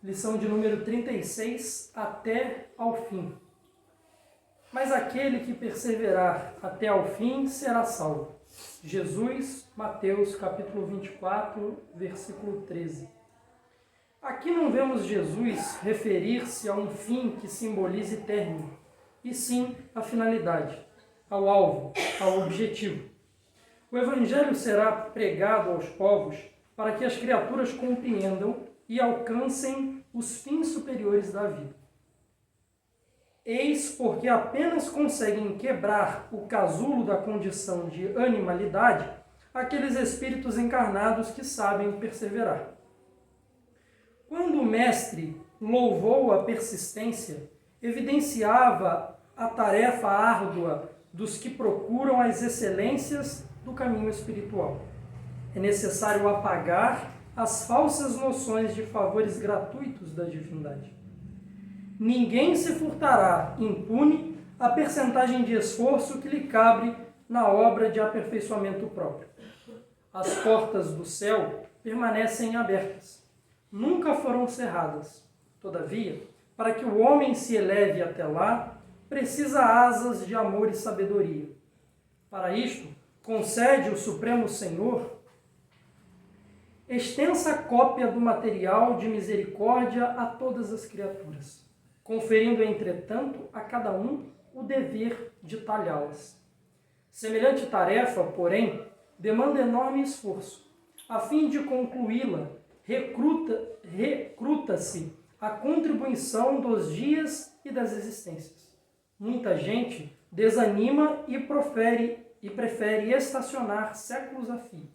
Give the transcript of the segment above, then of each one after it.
lição de número 36, até ao fim. Mas aquele que perseverar até ao fim será salvo. Jesus, Mateus, capítulo 24, versículo 13. Aqui não vemos Jesus referir-se a um fim que simbolize término, e sim a finalidade, ao alvo, ao objetivo. O Evangelho será pregado aos povos para que as criaturas compreendam e alcancem os fins superiores da vida. Eis porque apenas conseguem quebrar o casulo da condição de animalidade aqueles espíritos encarnados que sabem perseverar. Quando o Mestre louvou a persistência, evidenciava a tarefa árdua dos que procuram as excelências do caminho espiritual. É necessário apagar as falsas noções de favores gratuitos da divindade. Ninguém se furtará impune a percentagem de esforço que lhe cabe na obra de aperfeiçoamento próprio. As portas do céu permanecem abertas, nunca foram cerradas. Todavia, para que o homem se eleve até lá, precisa asas de amor e sabedoria. Para isto, concede o Supremo Senhor extensa cópia do material de misericórdia a todas as criaturas, conferindo, entretanto, a cada um o dever de talhá-las. Semelhante tarefa, porém, demanda enorme esforço. A fim de concluí-la, recruta-se a contribuição dos dias e das existências. Muita gente desanima e prefere estacionar séculos a fio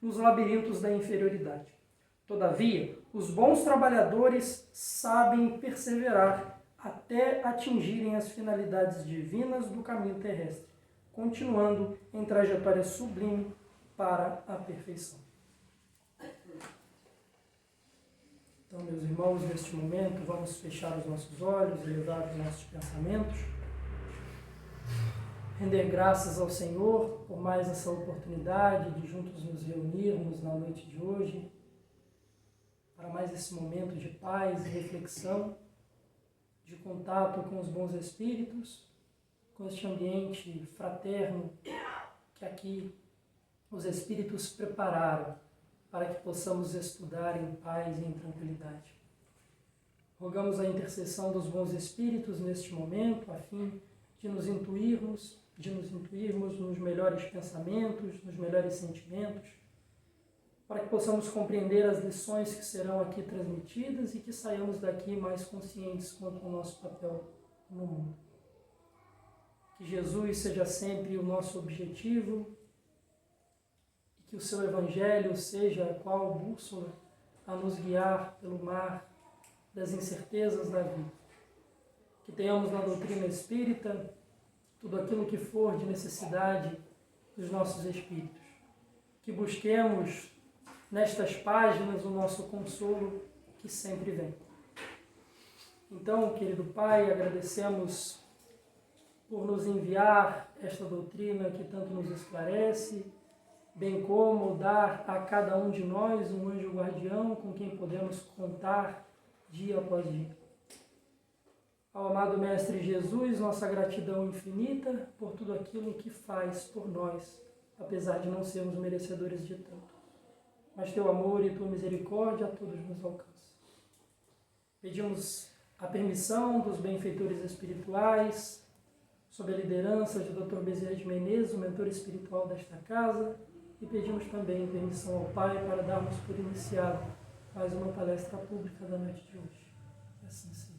nos labirintos da inferioridade. Todavia, os bons trabalhadores sabem perseverar até atingirem as finalidades divinas do caminho terrestre, continuando em trajetória sublime para a perfeição. Então, meus irmãos, neste momento, vamos fechar os nossos olhos, elevar os nossos pensamentos, render graças ao Senhor por mais essa oportunidade de juntos nos reunirmos na noite de hoje, para mais esse momento de paz e reflexão, de contato com os bons espíritos, com este ambiente fraterno que aqui os espíritos prepararam para que possamos estudar em paz e em tranquilidade. Rogamos a intercessão dos bons espíritos neste momento, a fim de nos intuirmos nos melhores pensamentos, nos melhores sentimentos, para que possamos compreender as lições que serão aqui transmitidas e que saiamos daqui mais conscientes quanto ao nosso papel no mundo. Que Jesus seja sempre o nosso objetivo e que o seu Evangelho seja a qual bússola a nos guiar pelo mar das incertezas da vida. Que tenhamos na doutrina espírita tudo aquilo que for de necessidade dos nossos espíritos. Que busquemos nestas páginas o nosso consolo que sempre vem. Então, querido Pai, agradecemos por nos enviar esta doutrina que tanto nos esclarece, bem como dar a cada um de nós um anjo guardião com quem podemos contar dia após dia. Ao amado Mestre Jesus, nossa gratidão infinita por tudo aquilo que faz por nós, apesar de não sermos merecedores de tanto. Mas teu amor e tua misericórdia a todos nos alcançam. Pedimos a permissão dos benfeitores espirituais, sob a liderança de Dr. Bezerra de Menezes, o mentor espiritual desta casa, e pedimos também permissão ao Pai para darmos por iniciado mais uma palestra pública da noite de hoje. Assim seja.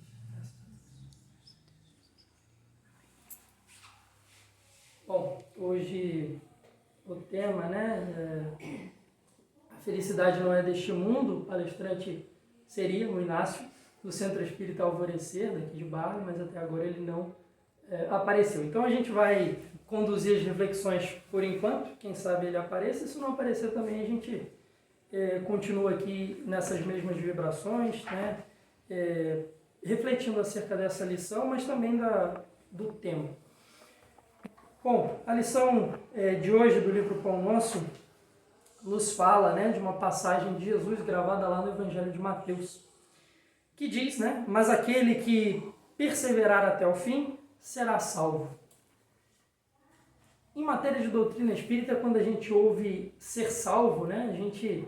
Bom, hoje o tema, a felicidade não é deste mundo. O palestrante seria o Inácio, do Centro Espírita Alvorecer, daqui de Barra, mas até agora ele não apareceu. Então a gente vai conduzir as reflexões por enquanto, quem sabe ele apareça, e se não aparecer também a gente continua aqui nessas mesmas vibrações, refletindo acerca dessa lição, mas também do tema. Bom, a lição de hoje do livro Pão Nosso nos fala de uma passagem de Jesus gravada lá no Evangelho de Mateus. que diz, né? Mas aquele que perseverar até o fim será salvo. Em matéria de doutrina espírita, quando a gente ouve ser salvo, né? A gente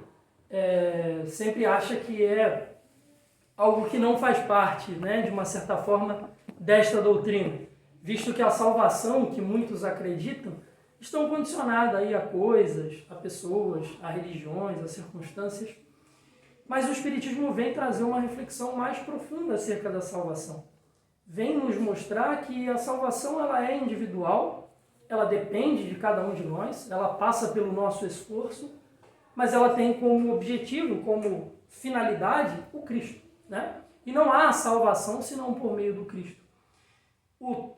sempre acha que é algo que não faz parte, né? De uma certa forma, desta doutrina, visto que a salvação, que muitos acreditam, estão condicionadas aí a coisas, a pessoas, a religiões, a circunstâncias. Mas o Espiritismo vem trazer uma reflexão mais profunda acerca da salvação. Vem nos mostrar que a salvação ela é individual, ela depende de cada um de nós, ela passa pelo nosso esforço, mas ela tem como objetivo, como finalidade, o Cristo, né? E não há salvação senão por meio do Cristo.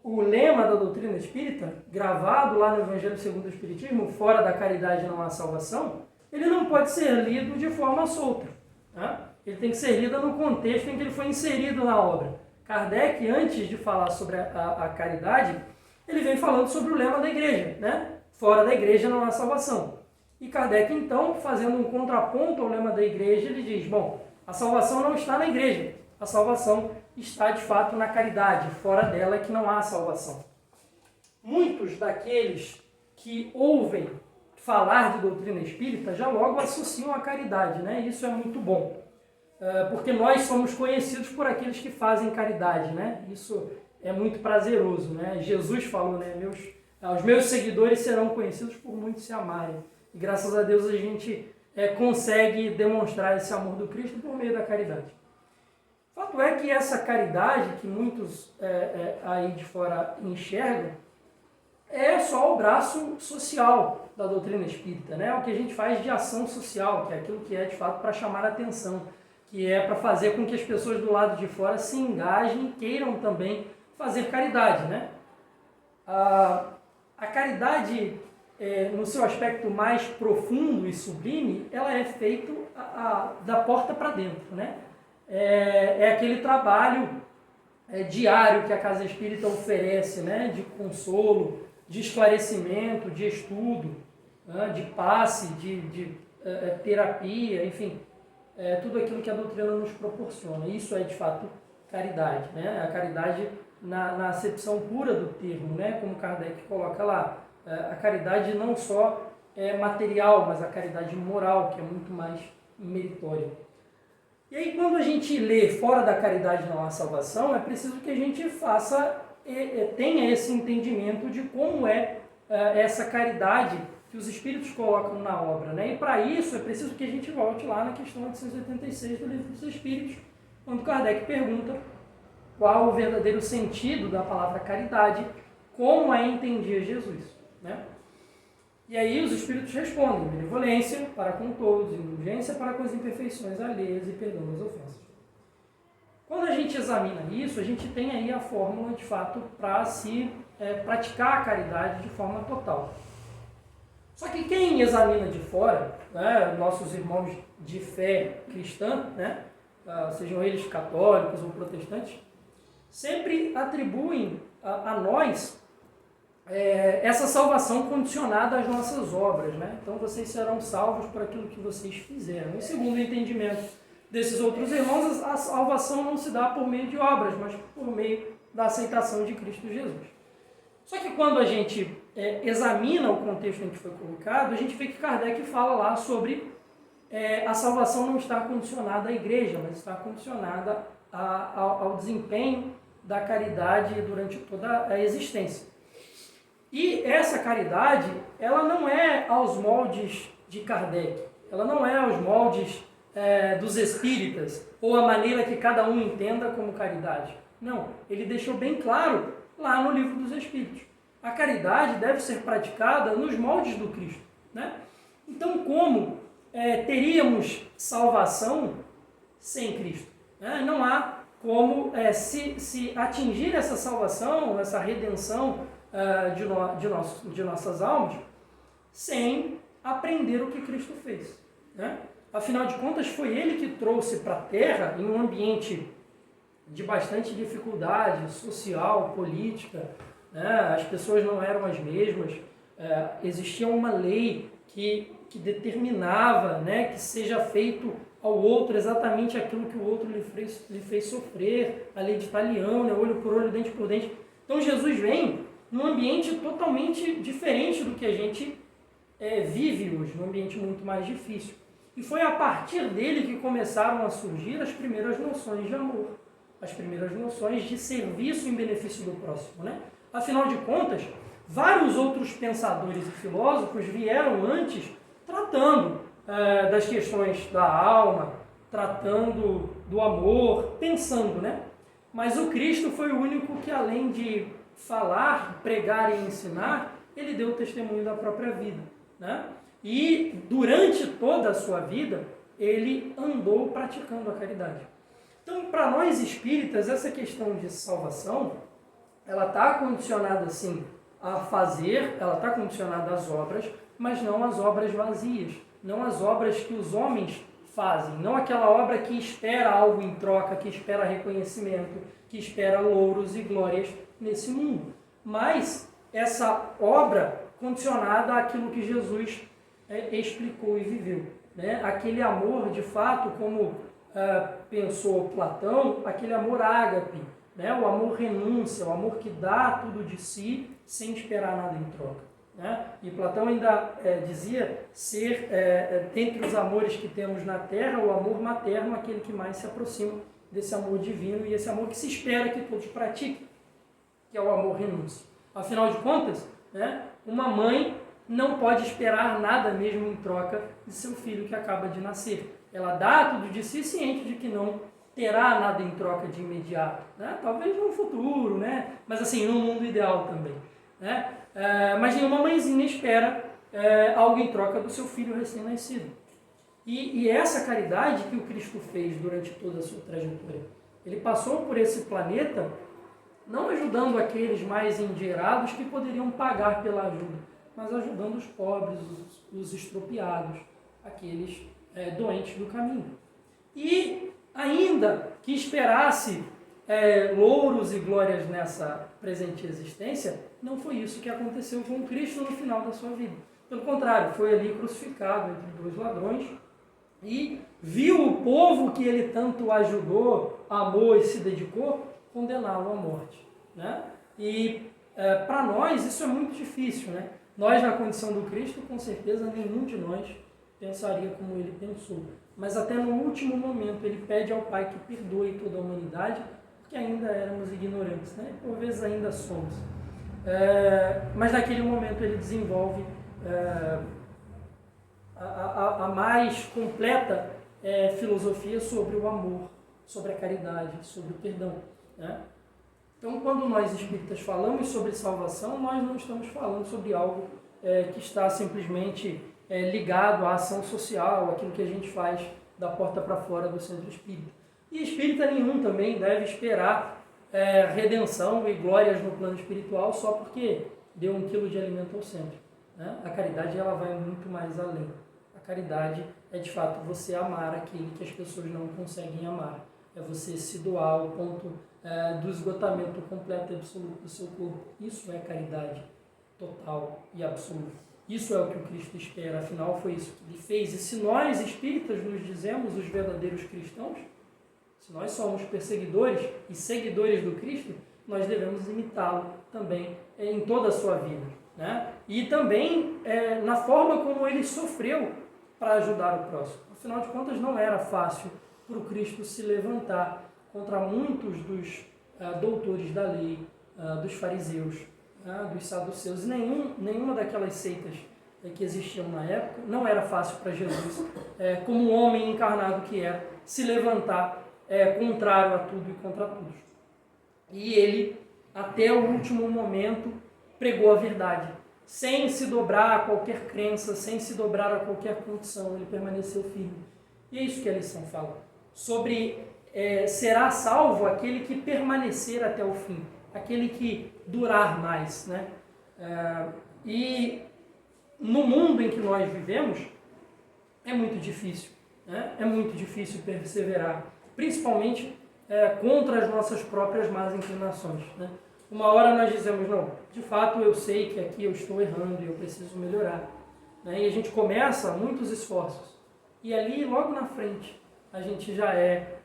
O lema da doutrina espírita, gravado lá no Evangelho segundo o Espiritismo, fora da caridade não há salvação, ele não pode ser lido de forma solta. Tá? Ele tem que ser lido no contexto em que ele foi inserido na obra. Kardec, antes de falar sobre a caridade, ele vem falando sobre o lema da igreja, né? Fora da igreja não há salvação. E Kardec, então, fazendo um contraponto ao lema da igreja, ele diz, bom, a salvação não está na igreja, a salvação está, de fato, na caridade, fora dela é que não há salvação. Muitos daqueles que ouvem falar de doutrina espírita já logo associam a caridade, né? Isso é muito bom, porque nós somos conhecidos por aqueles que fazem caridade, né? Isso é muito prazeroso, né? Jesus falou, né? Os meus seguidores serão conhecidos por muitos se amarem. E graças a Deus a gente consegue demonstrar esse amor do Cristo por meio da caridade. Fato é que essa caridade que muitos aí de fora enxergam é só o braço social da doutrina espírita, né? O que a gente faz de ação social, que é aquilo que é de fato para chamar a atenção, que é para fazer com que as pessoas do lado de fora se engajem e queiram também fazer caridade, né? A caridade, no seu aspecto mais profundo e sublime, ela é feita da porta para dentro, né? É aquele trabalho diário que a Casa Espírita oferece, né? De consolo, de esclarecimento, de estudo, né? De passe, de terapia, enfim, tudo aquilo que a doutrina nos proporciona. Isso é, de fato, caridade, né? A caridade na acepção pura do termo, né? Como Kardec coloca lá, a caridade não só é material, mas a caridade moral, que é muito mais meritória. E aí, quando a gente lê fora da caridade não há salvação, é preciso que a gente tenha esse entendimento de como é essa caridade que os Espíritos colocam na obra, né? E para isso é preciso que a gente volte lá na questão 886 do Livro dos Espíritos, quando Kardec pergunta qual o verdadeiro sentido da palavra caridade, como a entendia Jesus, né? E aí os Espíritos respondem, benevolência para com todos, indulgência para com as imperfeições alheias e perdão das ofensas. Quando a gente examina isso, a gente tem aí a fórmula, de fato, para se praticar a caridade de forma total. Só que quem examina de fora, né, nossos irmãos de fé cristã, né, sejam eles católicos ou protestantes, sempre atribuem a nós essa salvação condicionada às nossas obras, né? Então vocês serão salvos por aquilo que vocês fizeram. E segundo o entendimento desses outros irmãos, a salvação não se dá por meio de obras, mas por meio da aceitação de Cristo Jesus. Só que quando a gente examina o contexto em que foi colocado, a gente vê que Kardec fala lá sobre a salvação não estar condicionada à igreja, mas está condicionada ao desempenho da caridade durante toda a existência. E essa caridade, ela não é aos moldes de Kardec, ela não é aos moldes dos espíritas, ou a maneira que cada um entenda como caridade. Não, ele deixou bem claro lá no Livro dos Espíritos. A caridade deve ser praticada nos moldes do Cristo, né? Então, como teríamos salvação sem Cristo? Né? Não há como se atingir essa salvação, essa redenção de nossas almas, sem aprender o que Cristo fez, né? Afinal de contas, foi Ele que trouxe para a Terra, em um ambiente de bastante dificuldade social, política, né? As pessoas não eram as mesmas, existia uma lei que determinava, né, que seja feito ao outro exatamente aquilo que o outro lhe fez sofrer, a lei de Talião, né? Olho por olho, dente por dente. Então Jesus vem num ambiente totalmente diferente do que a gente vive hoje, num ambiente muito mais difícil. E foi a partir dele que começaram a surgir as primeiras noções de amor, as primeiras noções de serviço em benefício do próximo, né? Afinal de contas, vários outros pensadores e filósofos vieram antes tratando das questões da alma, tratando do amor, pensando, né? Mas o Cristo foi o único que, além de falar, pregar e ensinar, ele deu o testemunho da própria vida, né? E durante toda a sua vida, ele andou praticando a caridade. Então, para nós espíritas, essa questão de salvação, ela está condicionada, sim, a fazer, ela está condicionada às obras, mas não às obras vazias, não às obras que os homens fazem, não aquela obra que espera algo em troca, que espera reconhecimento, que espera louros e glórias nesse mundo, mas essa obra condicionada àquilo que Jesus explicou e viveu, né? Aquele amor, de fato, como pensou Platão, aquele amor ágape, né? O amor renúncia, o amor que dá tudo de si sem esperar nada em troca, né? E Platão ainda dizia ser, dentre os amores que temos na Terra, o amor materno, aquele que mais se aproxima desse amor divino e esse amor que se espera que todos pratiquem, que é o amor renúncia. Afinal de contas, né, uma mãe não pode esperar nada mesmo em troca de seu filho que acaba de nascer. Ela dá tudo de si, ciente de que não terá nada em troca de imediato, né? Talvez no futuro, né? Mas assim, no mundo ideal também, né? Mas nenhuma mãezinha espera algo em troca do seu filho recém-nascido. E essa caridade que o Cristo fez durante toda a sua trajetória, ele passou por esse planeta não ajudando aqueles mais endinheirados que poderiam pagar pela ajuda, mas ajudando os pobres, os estropiados, aqueles doentes do caminho. E ainda que esperasse louros e glórias nessa presente existência, não foi isso que aconteceu com Cristo no final da sua vida. Pelo contrário, foi ali crucificado entre dois ladrões e viu o povo que ele tanto ajudou, amou e se dedicou, condená-lo à morte, né? E para nós isso é muito difícil, né? Nós, na condição do Cristo, com certeza nenhum de nós pensaria como ele pensou. Mas até no último momento ele pede ao Pai que perdoe toda a humanidade, porque ainda éramos ignorantes, né? Por vezes ainda somos. Mas naquele momento ele desenvolve a mais completa filosofia sobre o amor, sobre a caridade, sobre o perdão, né? Então, quando nós espíritas falamos sobre salvação, nós não estamos falando sobre algo que está simplesmente ligado à ação social, aquilo que a gente faz da porta para fora do centro espírita. E espírita nenhum também deve esperar redenção e glórias no plano espiritual só porque deu 1 quilo de alimento ao centro, né? A caridade ela vai muito mais além. A caridade é, de fato, você amar aquele que as pessoas não conseguem amar. É você se doar ao ponto do esgotamento completo e absoluto do seu corpo. Isso é caridade total e absoluta. Isso é o que o Cristo espera, afinal foi isso que ele fez. E se nós espíritas nos dizemos os verdadeiros cristãos, se nós somos perseguidores e seguidores do Cristo, nós devemos imitá-lo também em toda a sua vida, né? E também na forma como ele sofreu para ajudar o próximo. Afinal de contas, não era fácil para o Cristo se levantar contra muitos dos doutores da lei, dos fariseus, dos saduceus, e nenhuma daquelas seitas que existiam na época. Não era fácil para Jesus, como um homem encarnado que era, se levantar contrário a tudo e contra todos. E ele, até o último momento, pregou a verdade, sem se dobrar a qualquer crença, sem se dobrar a qualquer condição, ele permaneceu firme. E é isso que a lição fala, sobre será salvo aquele que permanecer até o fim, aquele que durar mais, né? E no mundo em que nós vivemos, é muito difícil, né? É muito difícil perseverar, principalmente contra as nossas próprias más inclinações, né? Uma hora nós dizemos, não, de fato eu sei que aqui eu estou errando e eu preciso melhorar, né? E a gente começa muitos esforços, e ali logo na frente a gente já é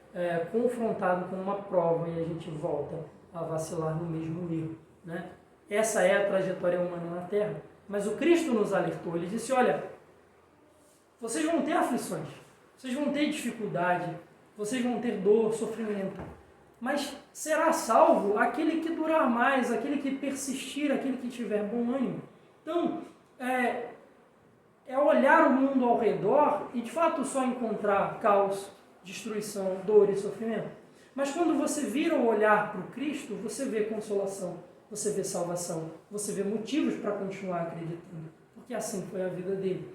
confrontado com uma prova e a gente volta a vacilar no mesmo erro, né? Essa é a trajetória humana na Terra. Mas o Cristo nos alertou, ele disse, olha, vocês vão ter aflições, vocês vão ter dificuldade, vocês vão ter dor, sofrimento, mas será salvo aquele que durar mais, aquele que persistir, aquele que tiver bom ânimo. Então, é olhar o mundo ao redor e de fato só encontrar caos, destruição, dor e sofrimento. Mas quando você vira o olhar para o Cristo, você vê consolação, você vê salvação, você vê motivos para continuar acreditando, porque assim foi a vida dele.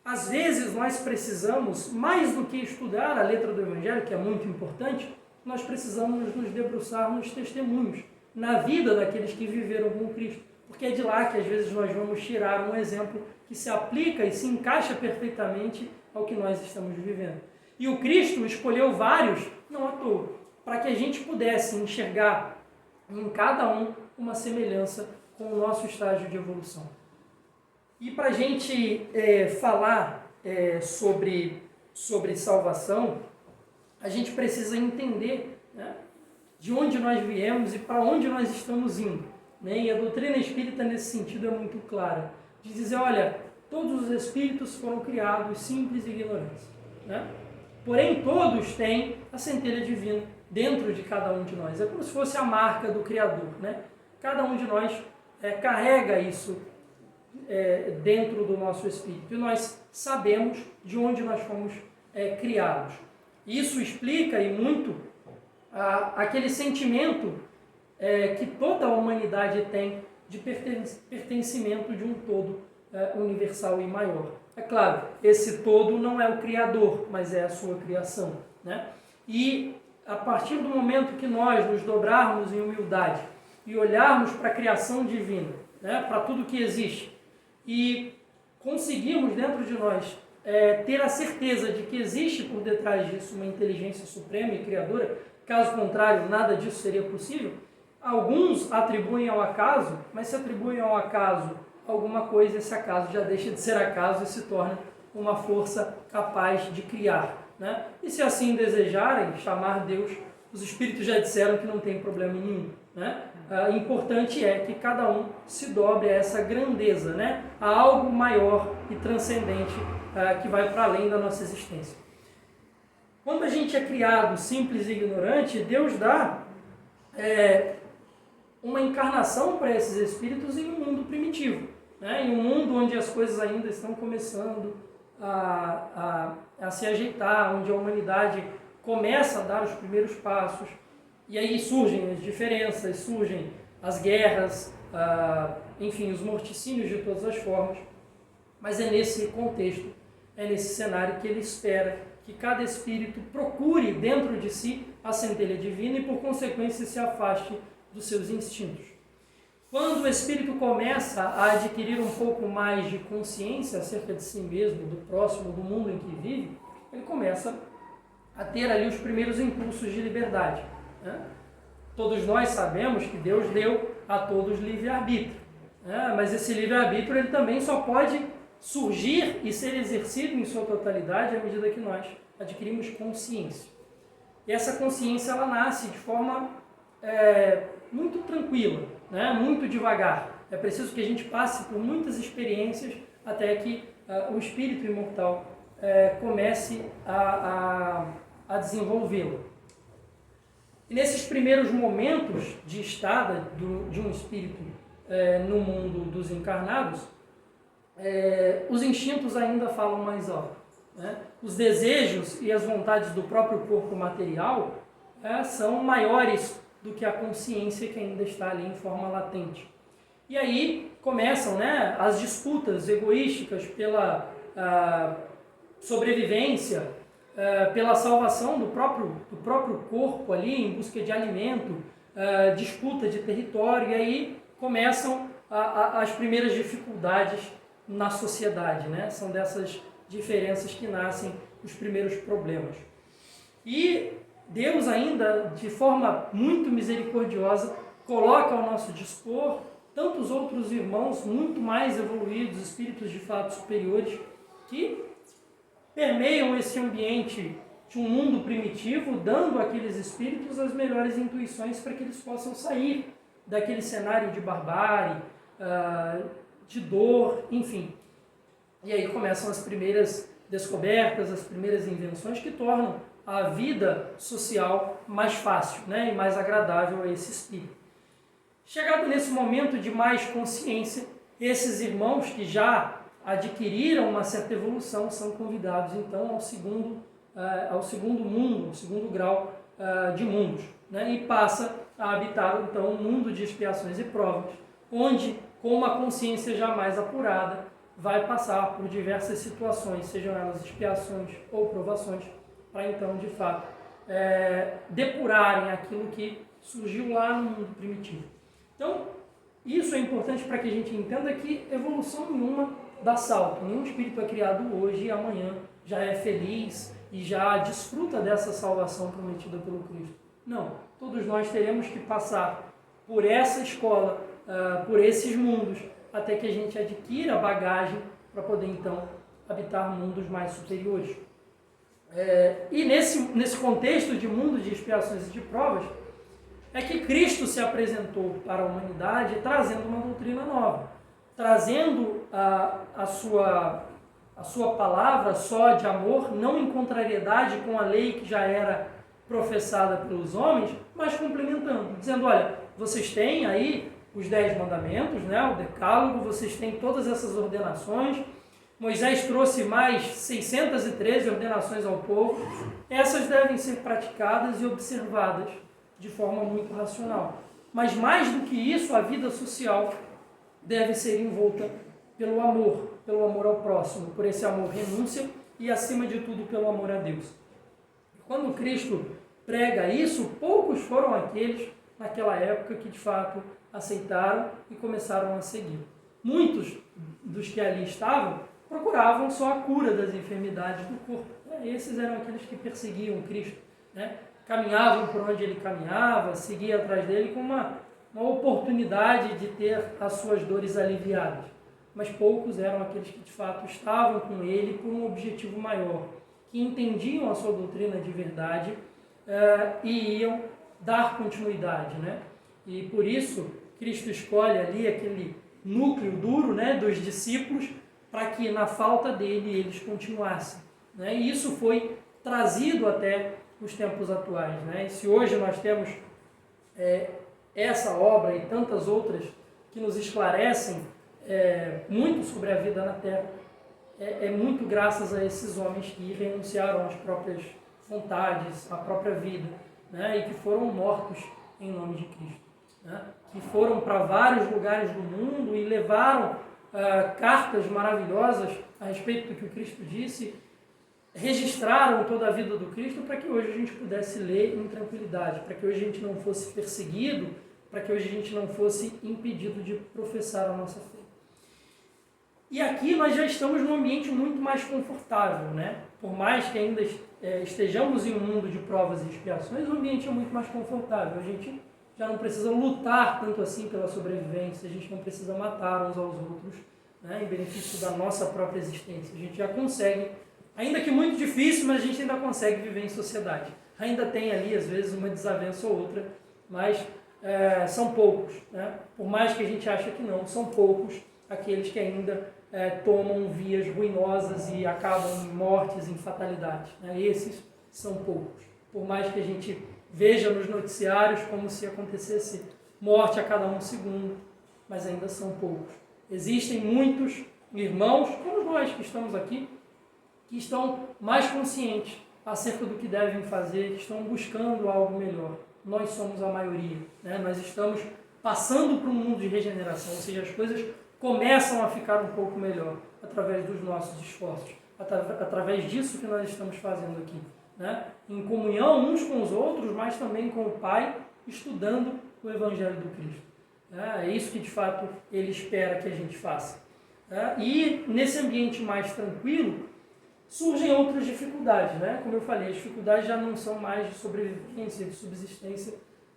Às vezes nós precisamos, mais do que estudar a letra do Evangelho, que é muito importante, nós precisamos nos debruçar nos testemunhos, na vida daqueles que viveram com Cristo, porque é de lá que às vezes nós vamos tirar um exemplo que se aplica e se encaixa perfeitamente ao que nós estamos vivendo. E o Cristo escolheu vários, não à toa, para que a gente pudesse enxergar em cada um uma semelhança com o nosso estágio de evolução. E para a gente falar sobre salvação, a gente precisa entender, né, de onde nós viemos e para onde nós estamos indo, né? E a doutrina espírita nesse sentido é muito clara, de dizer, olha, todos os espíritos foram criados simples e ignorantes, né? Porém todos têm a centelha divina dentro de cada um de nós, é como se fosse a marca do Criador, né? Cada um de nós carrega isso dentro do nosso espírito, e nós sabemos de onde nós fomos criados. Isso explica e muito aquele sentimento que toda a humanidade tem de pertencimento de um todo universal e maior. É claro, esse todo não é o Criador, mas é a sua criação, né? E a partir do momento que nós nos dobrarmos em humildade e olharmos para a criação divina, né, para tudo que existe, e conseguirmos dentro de nós ter a certeza de que existe por detrás disso uma inteligência suprema e criadora, caso contrário, nada disso seria possível. Alguns atribuem ao acaso, mas se atribuem ao acaso alguma coisa, esse acaso já deixa de ser acaso e se torna uma força capaz de criar, né? E se assim desejarem chamar Deus, os espíritos já disseram que não tem problema nenhum, né? Importante é que cada um se dobre a essa grandeza, né? A algo maior e transcendente que vai para além da nossa existência. Quando a gente é criado simples e ignorante, Deus dá uma encarnação para esses espíritos em um mundo primitivo, né? Em um mundo onde as coisas ainda estão começando a se ajeitar, onde a humanidade começa a dar os primeiros passos, e aí surgem as diferenças, surgem as guerras, enfim, os morticínios de todas as formas, mas é nesse contexto, é nesse cenário que ele espera que cada espírito procure dentro de si a centelha divina e, por consequência, se afaste dos seus instintos. Quando o espírito começa a adquirir um pouco mais de consciência acerca de si mesmo, do próximo, do mundo em que vive, ele começa a ter ali os primeiros impulsos de liberdade, né? Todos nós sabemos que Deus deu a todos livre-arbítrio, né? Mas esse livre-arbítrio ele também só pode surgir e ser exercido em sua totalidade à medida que nós adquirimos consciência. E essa consciência ela nasce de forma muito tranquila, né? Muito devagar. É preciso que a gente passe por muitas experiências até que o espírito imortal comece a desenvolvê-lo. E nesses primeiros momentos de estada de um espírito no mundo dos encarnados, os instintos ainda falam mais alto, né? Os desejos e as vontades do próprio corpo material são maiores do que a consciência que ainda está ali em forma latente. E aí começam, né, as disputas egoísticas pela sobrevivência, pela salvação do próprio corpo ali em busca de alimento, disputa de território, e aí começam as primeiras dificuldades na sociedade, né? São dessas diferenças que nascem os primeiros problemas. E Deus ainda, de forma muito misericordiosa, coloca ao nosso dispor tantos outros irmãos muito mais evoluídos, espíritos de fato superiores, que permeiam esse ambiente de um mundo primitivo, dando àqueles espíritos as melhores intuições para que eles possam sair daquele cenário de barbárie, de dor, enfim. E aí começam as primeiras descobertas, as primeiras invenções que tornam a vida social mais fácil, né, e mais agradável a esse espírito. Chegado nesse momento de mais consciência, esses irmãos que já adquiriram uma certa evolução são convidados então ao segundo mundo, ao segundo grau de mundos, né, e passa a habitar então um mundo de expiações e provas, onde com uma consciência já mais apurada vai passar por diversas situações, sejam elas expiações ou provações, para então de fato depurarem aquilo que surgiu lá no mundo primitivo. Então, isso é importante para que a gente entenda que evolução nenhuma dá salto. Nenhum espírito é criado hoje e amanhã já é feliz e já desfruta dessa salvação prometida pelo Cristo. Não, todos nós teremos que passar por essa escola, por esses mundos, até que a gente adquira bagagem para poder então habitar mundos mais superiores. E nesse contexto de mundo de expiações e de provas, é que Cristo se apresentou para a humanidade trazendo uma doutrina nova, trazendo a sua palavra só de amor, não em contrariedade com a lei que já era professada pelos homens, mas complementando, dizendo, olha, vocês têm aí os 10 mandamentos, né, o decálogo, vocês têm todas essas ordenações, Moisés trouxe mais 613 ordenações ao povo, essas devem ser praticadas e observadas de forma muito racional. Mas mais do que isso, a vida social deve ser envolta pelo amor ao próximo, por esse amor renúncia e, acima de tudo, pelo amor a Deus. Quando Cristo prega isso, poucos foram aqueles, naquela época, que de fato aceitaram e começaram a seguir. Muitos dos que ali estavam procuravam só a cura das enfermidades do corpo. Esses eram aqueles que perseguiam Cristo, né? Caminhavam por onde ele caminhava, seguiam atrás dele com uma oportunidade de ter as suas dores aliviadas. Mas poucos eram aqueles que de fato estavam com ele por um objetivo maior, que entendiam a sua doutrina de verdade e iam dar continuidade, né? E por isso Cristo escolhe ali aquele núcleo duro, né, dos discípulos, para que na falta dele eles continuassem, né? E isso foi trazido até os tempos atuais, né? E se hoje nós temos essa obra e tantas outras que nos esclarecem muito sobre a vida na Terra, é muito graças a esses homens que renunciaram às próprias vontades, à própria vida, né? E que foram mortos em nome de Cristo, né? Que foram para vários lugares do mundo e levaram cartas maravilhosas a respeito do que o Cristo disse, registraram toda a vida do Cristo para que hoje a gente pudesse ler em tranquilidade, para que hoje a gente não fosse perseguido, para que hoje a gente não fosse impedido de professar a nossa fé. E aqui nós já estamos num ambiente muito mais confortável, né? Por mais que ainda estejamos em um mundo de provas e expiações, o ambiente é muito mais confortável. A gente já não precisa lutar tanto assim pela sobrevivência, a gente não precisa matar uns aos outros, né, em benefício da nossa própria existência. A gente já consegue, ainda que muito difícil, mas a gente ainda consegue viver em sociedade. Ainda tem ali, às vezes, uma desavença ou outra, mas são poucos, né? Por mais que a gente ache que não, são poucos aqueles que ainda tomam vias ruinosas e acabam em mortes, em fatalidades, né? Esses são poucos. Por mais que a gente veja nos noticiários como se acontecesse morte a cada um segundo, mas ainda são poucos. Existem muitos irmãos, como nós que estamos aqui, que estão mais conscientes acerca do que devem fazer, que estão buscando algo melhor. Nós somos a maioria, né? Nós estamos passando para um mundo de regeneração, ou seja, as coisas começam a ficar um pouco melhor através dos nossos esforços, através disso que nós estamos fazendo aqui, né? Em comunhão uns com os outros, mas também com o Pai, estudando o Evangelho do Cristo. É isso que de fato Ele espera que a gente faça. E nesse ambiente mais tranquilo, surgem outras dificuldades, né? Como eu falei, as dificuldades já não são mais de sobrevivência, de subsistência,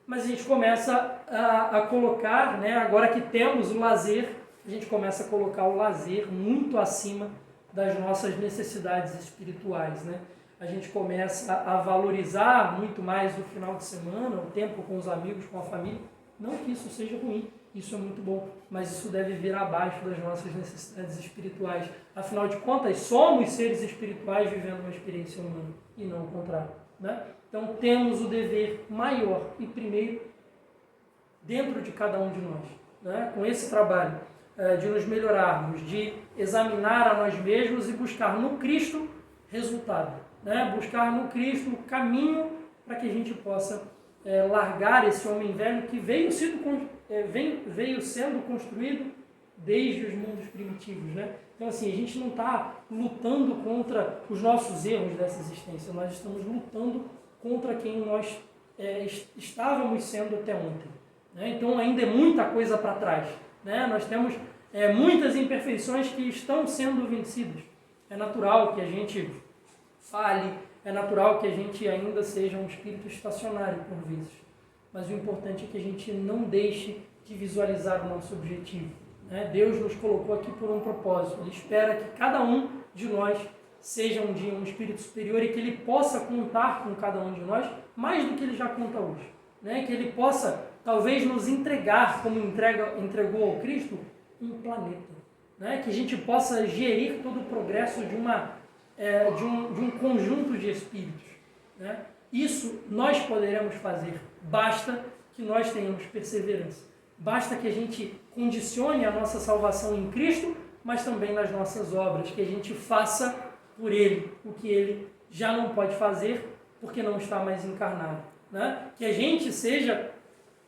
mas a gente começa a colocar, né? Agora que temos o lazer, a gente começa a colocar o lazer muito acima das nossas necessidades espirituais, né? a gente começa a valorizar muito mais o final de semana, o tempo com os amigos, com a família. Não que isso seja ruim, isso é muito bom, mas isso deve vir abaixo das nossas necessidades espirituais. Afinal de contas, somos seres espirituais vivendo uma experiência humana, e não o contrário, né? Então, temos o dever maior e primeiro dentro de cada um de nós, né? Com esse trabalho de nos melhorarmos, de examinar a nós mesmos e buscar no Cristo resultado, né? Buscar no Cristo o caminho para que a gente possa largar esse homem velho que veio sendo construído desde os mundos primitivos, né? Então, assim, a gente não está lutando contra os nossos erros dessa existência, nós estamos lutando contra quem nós estávamos sendo até ontem, né? Então, ainda é muita coisa para trás, né? Nós temos muitas imperfeições que estão sendo vencidas. É natural que a gente fale, é natural que a gente ainda seja um espírito estacionário por vezes, mas o importante é que a gente não deixe de visualizar o nosso objetivo, né? Deus nos colocou aqui por um propósito, Ele espera que cada um de nós seja um dia um espírito superior e que Ele possa contar com cada um de nós mais do que Ele já conta hoje, né? Que Ele possa talvez nos entregar, como entregou ao Cristo, um planeta, né? Que a gente possa gerir todo o progresso de um conjunto de espíritos, né? Isso nós poderemos fazer, basta que nós tenhamos perseverança, basta que a gente condicione a nossa salvação em Cristo, mas também nas nossas obras, que a gente faça por Ele o que Ele já não pode fazer porque não está mais encarnado, né? Que a gente seja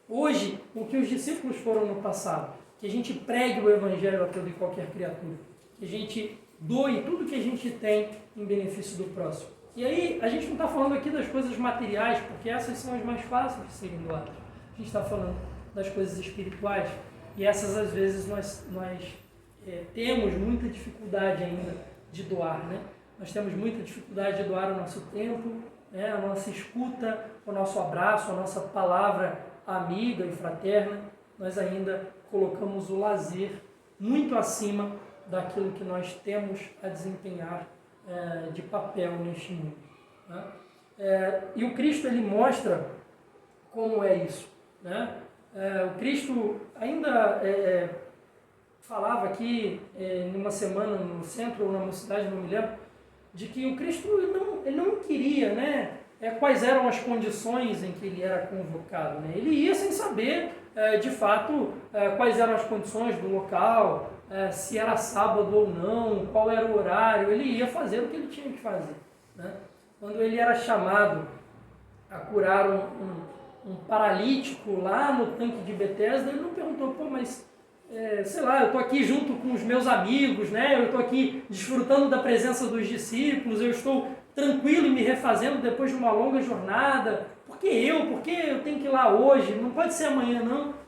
hoje o que os discípulos foram no passado, que a gente pregue o Evangelho a toda e qualquer criatura, que a gente doe tudo que a gente tem em benefício do próximo. E aí, a gente não está falando aqui das coisas materiais, porque essas são as mais fáceis de serem doadas. A gente está falando das coisas espirituais, e essas, às vezes, nós temos muita dificuldade ainda de doar, né? Nós temos muita dificuldade de doar o nosso tempo, né? A nossa escuta, o nosso abraço, a nossa palavra amiga e fraterna. Nós ainda colocamos o lazer muito acima daquilo que nós temos a desempenhar de papel neste mundo, né? E o Cristo, ele mostra como é isso, né? O Cristo ainda falava aqui numa semana no centro ou na mocidade, não me lembro, de que o Cristo ele não queria, né, quais eram as condições em que ele era convocado, né? Ele ia sem saber de fato quais eram as condições do local, se era sábado ou não, qual era o horário. Ele ia fazer o que ele tinha que fazer, né? Quando ele era chamado a curar um paralítico lá no tanque de Betesda, ele não perguntou, mas sei lá, eu estou aqui junto com os meus amigos, né? Eu estou aqui desfrutando da presença dos discípulos, eu estou tranquilo e me refazendo depois de uma longa jornada. Por que eu tenho que ir lá hoje? Não pode ser amanhã, não.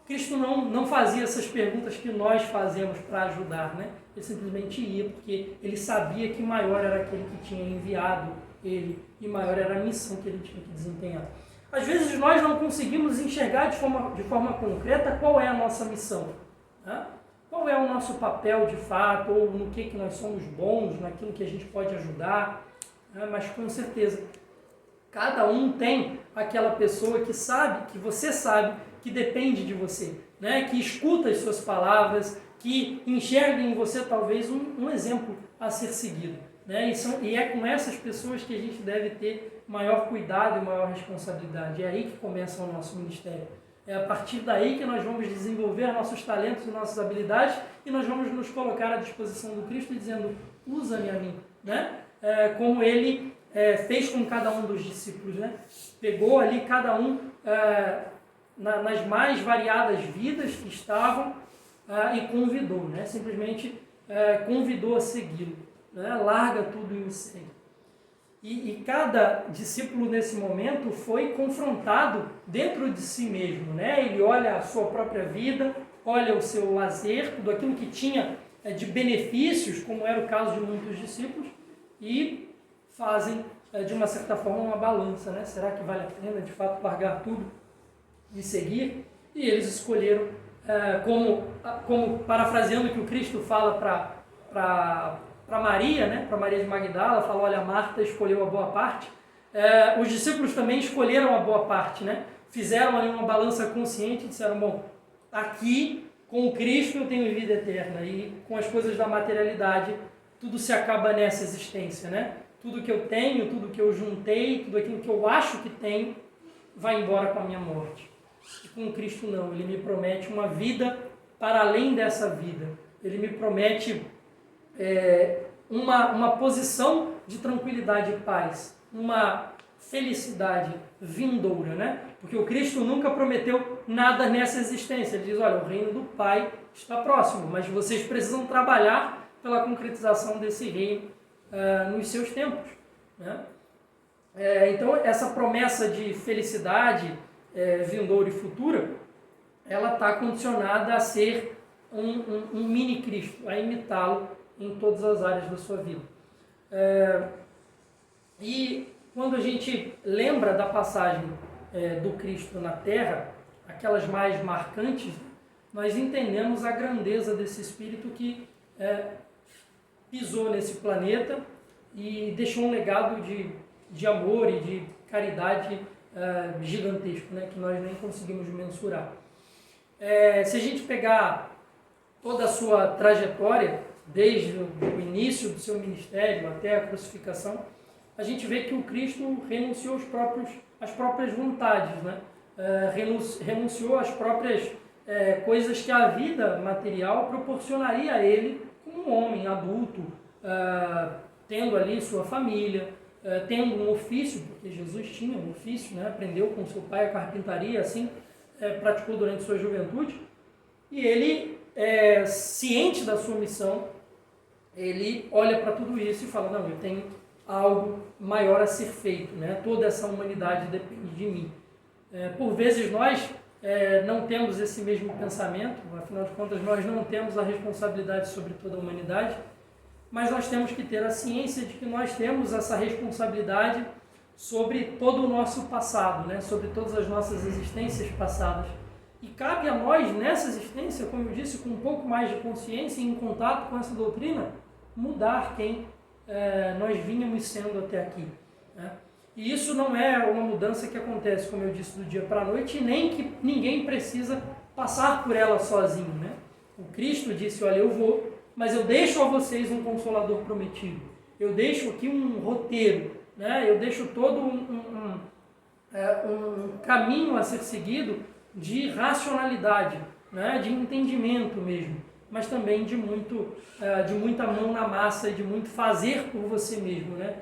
Cristo não fazia essas perguntas que nós fazemos para ajudar, né? Ele simplesmente ia, porque ele sabia que maior era aquele que tinha enviado ele e maior era a missão que ele tinha que desempenhar. Às vezes nós não conseguimos enxergar de forma concreta qual é a nossa missão, né? Qual é o nosso papel de fato, ou no que nós somos bons, naquilo que a gente pode ajudar, né? Mas com certeza, cada um tem aquela pessoa que sabe, que você sabe, que depende de você, né? Que escuta as suas palavras, que enxerga em você talvez um exemplo a ser seguido, né? E é com essas pessoas que a gente deve ter maior cuidado e maior responsabilidade. É aí que começa o nosso ministério. É a partir daí que nós vamos desenvolver nossos talentos e nossas habilidades e nós vamos nos colocar à disposição do Cristo dizendo, usa-me a mim, né? Como ele fez com cada um dos discípulos, né? Pegou ali cada um nas mais variadas vidas que estavam e convidou, né? Simplesmente convidou a segui-lo, né? Larga tudo e me segue. E cada discípulo nesse momento foi confrontado dentro de si mesmo, né? Ele olha a sua própria vida, olha o seu lazer, tudo aquilo que tinha de benefícios, como era o caso de muitos discípulos, e fazem de uma certa forma uma balança, né? Será que vale a pena de fato largar tudo e seguir? E eles escolheram, como parafraseando o que o Cristo fala para Maria, né? Para Maria de Magdala, falou, olha, Marta escolheu a boa parte. Os discípulos também escolheram a boa parte, né? Fizeram ali uma balança consciente e disseram, bom, aqui com o Cristo eu tenho vida eterna e com as coisas da materialidade tudo se acaba nessa existência, né? Tudo que eu tenho, tudo que eu juntei, tudo aquilo que eu acho que tenho, vai embora com a minha morte. E com Cristo não, Ele me promete uma vida para além dessa vida. Ele me promete uma posição de tranquilidade e paz, uma felicidade vindoura, né? Porque o Cristo nunca prometeu nada nessa existência. Ele diz, olha, o reino do Pai está próximo, mas vocês precisam trabalhar pela concretização desse reino nos seus tempos, né? Então, essa promessa de felicidade vindoura e futura, ela está condicionada a ser um mini Cristo, a imitá-lo em todas as áreas da sua vida. E quando a gente lembra da passagem do Cristo na Terra, aquelas mais marcantes, nós entendemos a grandeza desse Espírito que pisou nesse planeta e deixou um legado de amor e de caridade gigantesco, né, que nós nem conseguimos mensurar. Se a gente pegar toda a sua trajetória, desde o início do seu ministério até a crucificação, a gente vê que o Cristo renunciou às próprias vontades, né? Renunciou às próprias coisas que a vida material proporcionaria a ele como um homem adulto, tendo ali sua família, tendo um ofício, porque Jesus tinha um ofício, né? Aprendeu com seu pai a carpintaria, assim, praticou durante sua juventude, e ele, ciente da sua missão, ele olha para tudo isso e fala, não, eu tenho algo maior a ser feito, né? Toda essa humanidade depende de mim. Por vezes nós não temos esse mesmo pensamento, afinal de contas nós não temos a responsabilidade sobre toda a humanidade, mas nós temos que ter a ciência de que nós temos essa responsabilidade sobre todo o nosso passado, né? Sobre todas as nossas existências passadas. E cabe a nós, nessa existência, como eu disse, com um pouco mais de consciência e em contato com essa doutrina, mudar quem nós vínhamos sendo até aqui, né? E isso não é uma mudança que acontece, como eu disse, do dia para a noite, e nem que ninguém precisa passar por ela sozinho, né? O Cristo disse, olha, eu vou, mas eu deixo a vocês um Consolador prometido. Eu deixo aqui um roteiro, né? Eu deixo todo um caminho a ser seguido de racionalidade, né? De entendimento mesmo, mas também de muita mão na massa e de muito fazer por você mesmo, né?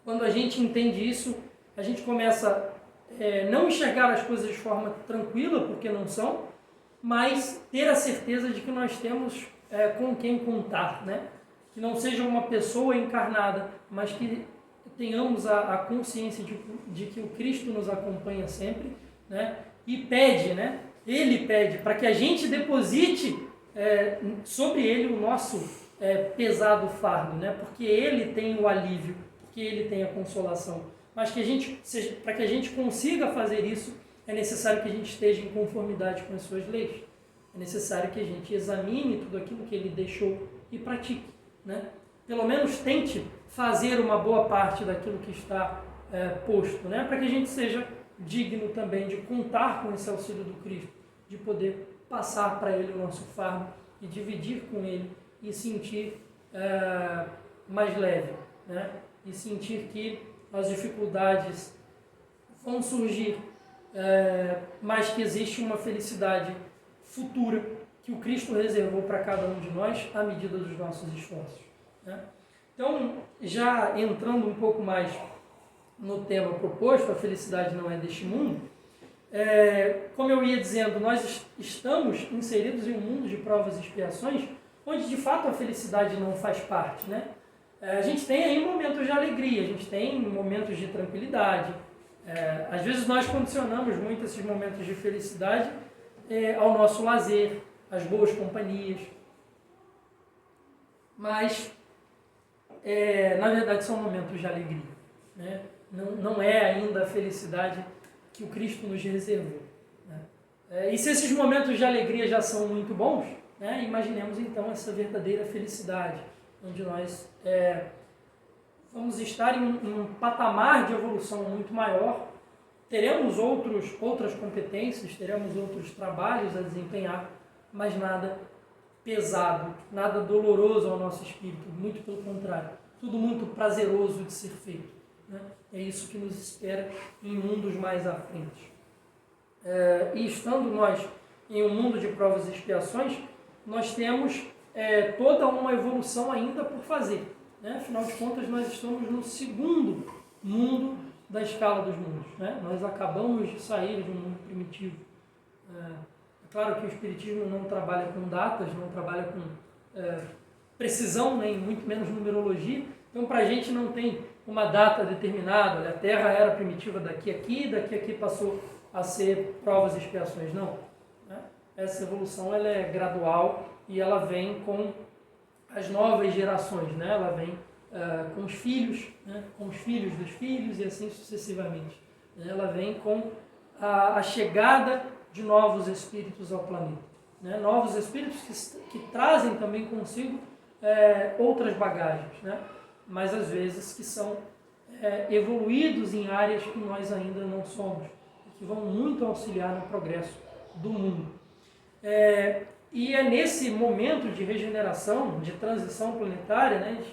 Quando a gente entende isso, a gente começa a não enxergar as coisas de forma tranquila, porque não são, mas ter a certeza de que nós temos com quem contar, né? Que não seja uma pessoa encarnada, mas que tenhamos a consciência de que o Cristo nos acompanha sempre, né? E pede, né? Ele pede para que a gente deposite sobre ele o nosso pesado fardo, né? Porque ele tem o alívio, porque ele tem a consolação. Mas para que a gente consiga fazer isso, é necessário que a gente esteja em conformidade com as suas leis. É necessário que a gente examine tudo aquilo que ele deixou e pratique, né? Pelo menos tente fazer uma boa parte daquilo que está posto, né? Para que a gente seja digno também de contar com esse auxílio do Cristo, de poder passar para ele o nosso fardo e dividir com ele e sentir mais leve, né? E sentir que as dificuldades vão surgir, mas que existe uma felicidade futura que o Cristo reservou para cada um de nós à medida dos nossos esforços, né? Então, já entrando um pouco mais no tema proposto, a felicidade não é deste mundo, como eu ia dizendo, nós estamos inseridos em um mundo de provas e expiações, onde de fato a felicidade não faz parte, né? A gente tem aí momentos de alegria, a gente tem momentos de tranquilidade. Às vezes nós condicionamos muito esses momentos de felicidade ao nosso lazer, às boas companhias. Mas, na verdade, são momentos de alegria, né? Não é ainda a felicidade que o Cristo nos reservou, né? E se esses momentos de alegria já são muito bons, né? Imaginemos então essa verdadeira felicidade, onde nós vamos estar em um patamar de evolução muito maior, teremos outras competências, teremos outros trabalhos a desempenhar, mas nada pesado, nada doloroso ao nosso espírito, muito pelo contrário, tudo muito prazeroso de ser feito, né? É isso que nos espera em mundos mais à frente. E estando nós em um mundo de provas e expiações, nós temos toda uma evolução ainda por fazer, né? Afinal de contas, nós estamos no segundo mundo da escala dos mundos, né? Nós acabamos de sair de um mundo primitivo. É claro que o Espiritismo não trabalha com datas, não trabalha com precisão, nem muito menos numerologia. Então, para a gente não tem uma data determinada, a Terra era primitiva daqui a aqui passou a ser provas e expiações. Não. Né? Essa evolução ela é gradual e ela vem com as novas gerações, né? Ela vem com os filhos, né? Com os filhos dos filhos e assim sucessivamente. Ela vem com a chegada de novos espíritos ao planeta, né? Novos espíritos que trazem também consigo outras bagagens, né? Mas às vezes que são evoluídos em áreas que nós ainda não somos, e que vão muito auxiliar no progresso do mundo. E é nesse momento de regeneração, de transição planetária, né,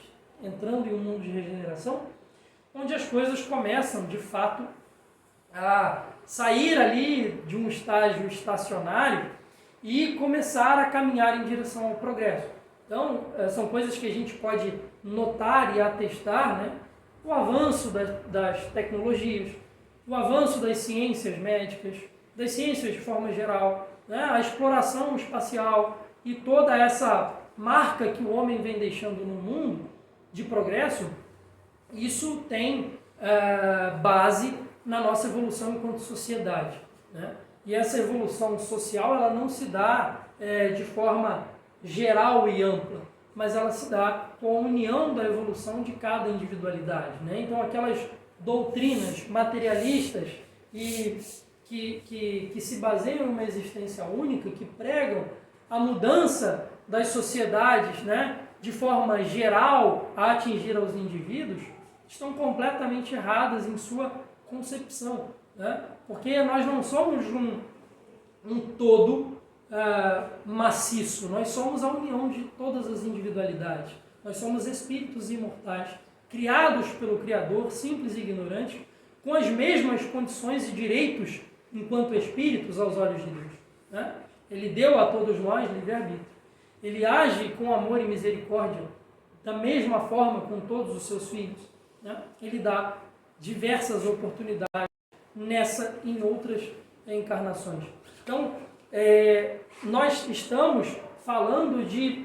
entrando em um mundo de regeneração, onde as coisas começam, de fato, a sair ali de um estágio estacionário e começar a caminhar em direção ao progresso. Então, são coisas que a gente pode notar e atestar, né? O avanço das tecnologias, o avanço das ciências médicas, das ciências de forma geral, né? A exploração espacial e toda essa marca que o homem vem deixando no mundo de progresso, isso tem base na nossa evolução enquanto sociedade, né? E essa evolução social ela não se dá de forma geral e ampla, mas ela se dá com a união da evolução de cada individualidade, né? Então aquelas doutrinas materialistas e que se baseiam em uma existência única, que pregam a mudança das sociedades, né, de forma geral a atingir aos indivíduos, estão completamente erradas em sua concepção, né? Porque nós não somos um todo maciço, nós somos a união de todas as individualidades, nós somos espíritos imortais, criados pelo Criador, simples e ignorantes, com as mesmas condições e direitos enquanto espíritos aos olhos de Deus, né? Ele deu a todos nós livre-arbítrio, ele age com amor e misericórdia da mesma forma com todos os seus filhos, né? Ele dá diversas oportunidades nessa e em outras encarnações. Então, nós estamos falando de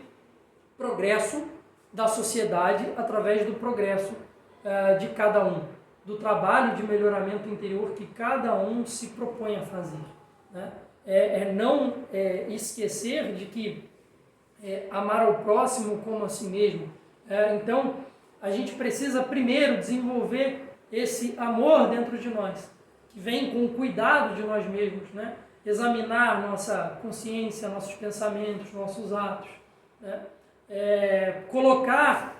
progresso da sociedade através do progresso de cada um, do trabalho de melhoramento interior que cada um se propõe a fazer, né? Não esquecer de que amar ao próximo como a si mesmo. Então, a gente precisa primeiro desenvolver esse amor dentro de nós, que vem com o cuidado de nós mesmos, né? Examinar nossa consciência, nossos pensamentos, nossos atos, né? Colocar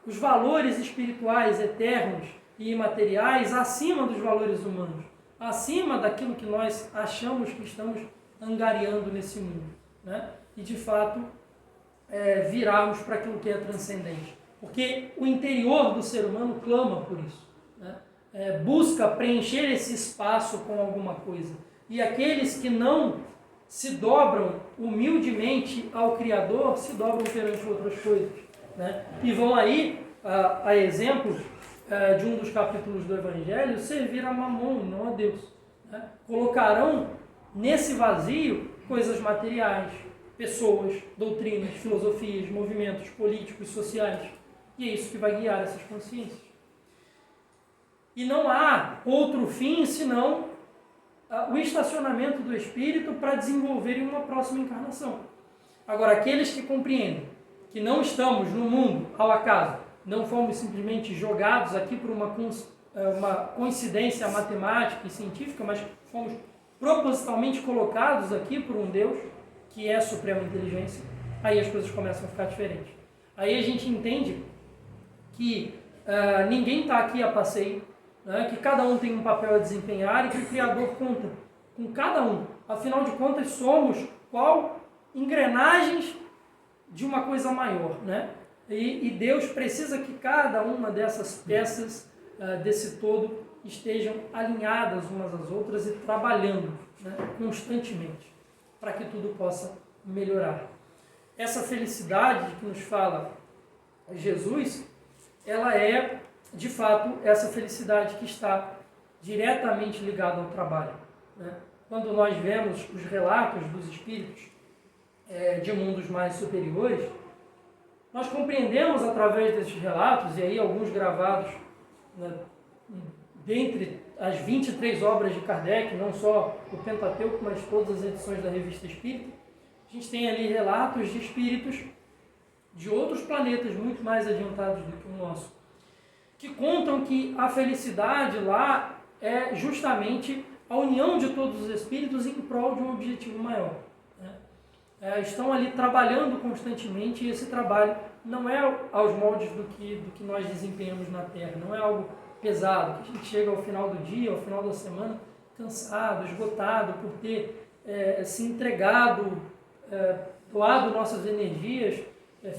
os valores espirituais eternos e imateriais acima dos valores humanos, acima daquilo que nós achamos que estamos angariando nesse mundo, né? E de fato virarmos para aquilo que é transcendente, porque o interior do ser humano clama por isso, né? Busca preencher esse espaço com alguma coisa, e aqueles que não se dobram humildemente ao Criador se dobram perante outras coisas, né? E vão aí, a exemplo de um dos capítulos do Evangelho, servir a Mamon e não a Deus, né? Colocarão nesse vazio coisas materiais, pessoas, doutrinas, filosofias, movimentos políticos, sociais, e é isso que vai guiar essas consciências. E não há outro fim senão o estacionamento do espírito para desenvolver em uma próxima encarnação. Agora, aqueles que compreendem que não estamos no mundo ao acaso, não fomos simplesmente jogados aqui por uma coincidência matemática e científica, mas fomos propositalmente colocados aqui por um Deus que é a suprema inteligência, aí as coisas começam a ficar diferentes. Aí a gente entende que ninguém está aqui a passeio, né? Que cada um tem um papel a desempenhar e que o Criador conta com cada um. Afinal de contas, somos engrenagens de uma coisa maior, né? E Deus precisa que cada uma dessas peças desse todo estejam alinhadas umas às outras e trabalhando, né, constantemente para que tudo possa melhorar. Essa felicidade de que nos fala Jesus, ela é, de fato, essa felicidade que está diretamente ligada ao trabalho, né? Quando nós vemos os relatos dos espíritos de mundos mais superiores, nós compreendemos através desses relatos, e aí alguns gravados, né, dentre as 23 obras de Kardec, não só o Pentateuco, mas todas as edições da Revista Espírita, a gente tem ali relatos de espíritos de outros planetas muito mais adiantados do que o nosso, que contam que a felicidade lá é justamente a união de todos os espíritos em prol de um objetivo maior, né? Estão ali trabalhando constantemente, e esse trabalho não é aos moldes do que nós desempenhamos na Terra, não é algo pesado, que a gente chega ao final do dia, ao final da semana, cansado, esgotado por ter se entregado, doado nossas energias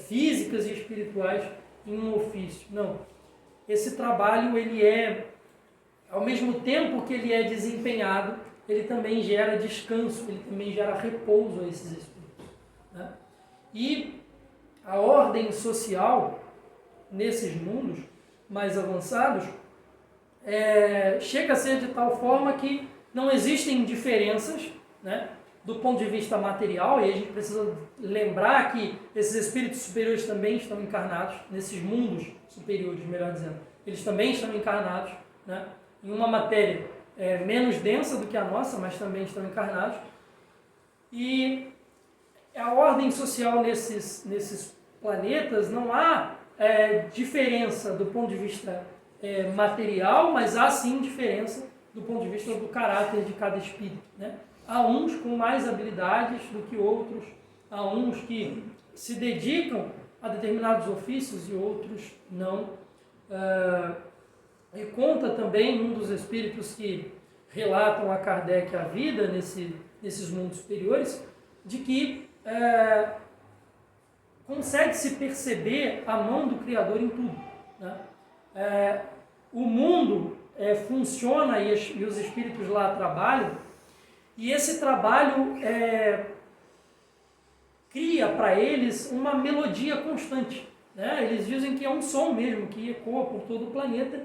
físicas e espirituais em um ofício. Não. Esse trabalho, ele é, ao mesmo tempo que ele é desempenhado, ele também gera descanso, ele também gera repouso a esses espíritos, né? E a ordem social, nesses mundos mais avançados, chega a ser de tal forma que não existem diferenças, né, do ponto de vista material, e a gente precisa lembrar que esses espíritos superiores também estão encarnados, nesses mundos superiores, melhor dizendo, eles também estão encarnados, né, em uma matéria menos densa do que a nossa, mas também estão encarnados, e a ordem social nesses planetas não há diferença do ponto de vista material, mas há sim diferença do ponto de vista do caráter de cada espírito, né? Há uns com mais habilidades do que outros, há uns que se dedicam a determinados ofícios e outros não. E conta também um dos espíritos que relatam a Kardec a vida nesses mundos superiores, de que consegue-se perceber a mão do Criador em tudo, né? O mundo funciona e os espíritos lá trabalham, e esse trabalho cria para eles uma melodia constante, né? Eles dizem que é um som mesmo, que ecoa por todo o planeta,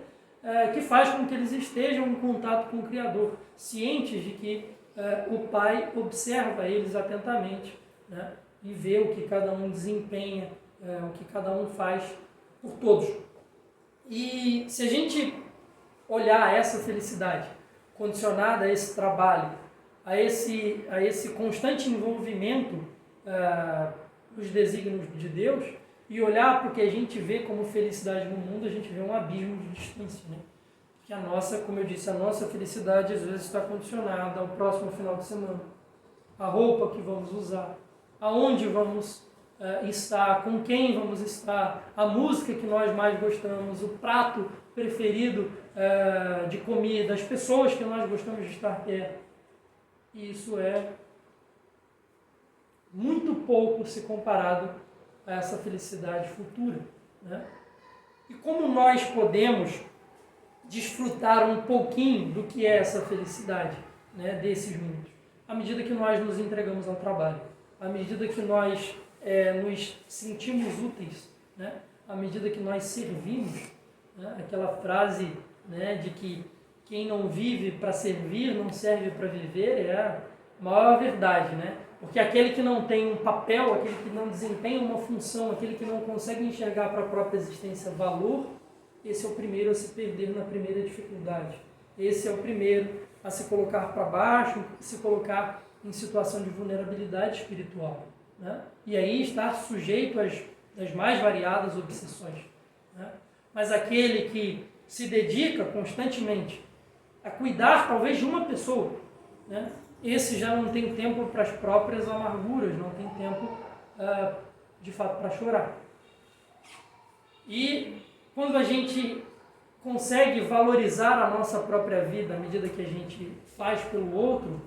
que faz com que eles estejam em contato com o Criador, cientes de que o Pai observa eles atentamente, né? E vê o que cada um desempenha, o que cada um faz por todos. E se a gente olhar essa felicidade condicionada a esse trabalho, a esse constante envolvimento nos desígnios de Deus, e olhar para o que a gente vê como felicidade no mundo, a gente vê um abismo de distância, né? Porque a nossa, como eu disse, a nossa felicidade às vezes está condicionada ao próximo final de semana, a roupa que vamos usar, aonde vamos estar, com quem vamos estar, a música que nós mais gostamos, o prato preferido de comida, as pessoas que nós gostamos de estar perto. E isso é muito pouco se comparado a essa felicidade futura, né? E como nós podemos desfrutar um pouquinho do que é essa felicidade, né, desses mundos? À medida que nós nos entregamos ao trabalho, à medida que nós nos sentimos úteis, né? À medida que nós servimos, né? Aquela frase, né, de que quem não vive para servir não serve para viver é a maior verdade, né? Porque aquele que não tem um papel, aquele que não desempenha uma função, aquele que não consegue enxergar para a própria existência valor, esse é o primeiro a se perder na primeira dificuldade. Esse é o primeiro a se colocar para baixo, se colocar em situação de vulnerabilidade espiritual, né? E aí estar sujeito às mais variadas obsessões, né? Mas aquele que se dedica constantemente a cuidar talvez de uma pessoa, né? esse já não tem tempo para as próprias amarguras, não tem tempo, de fato, para chorar. E quando a gente consegue valorizar a nossa própria vida à medida que a gente faz pelo outro,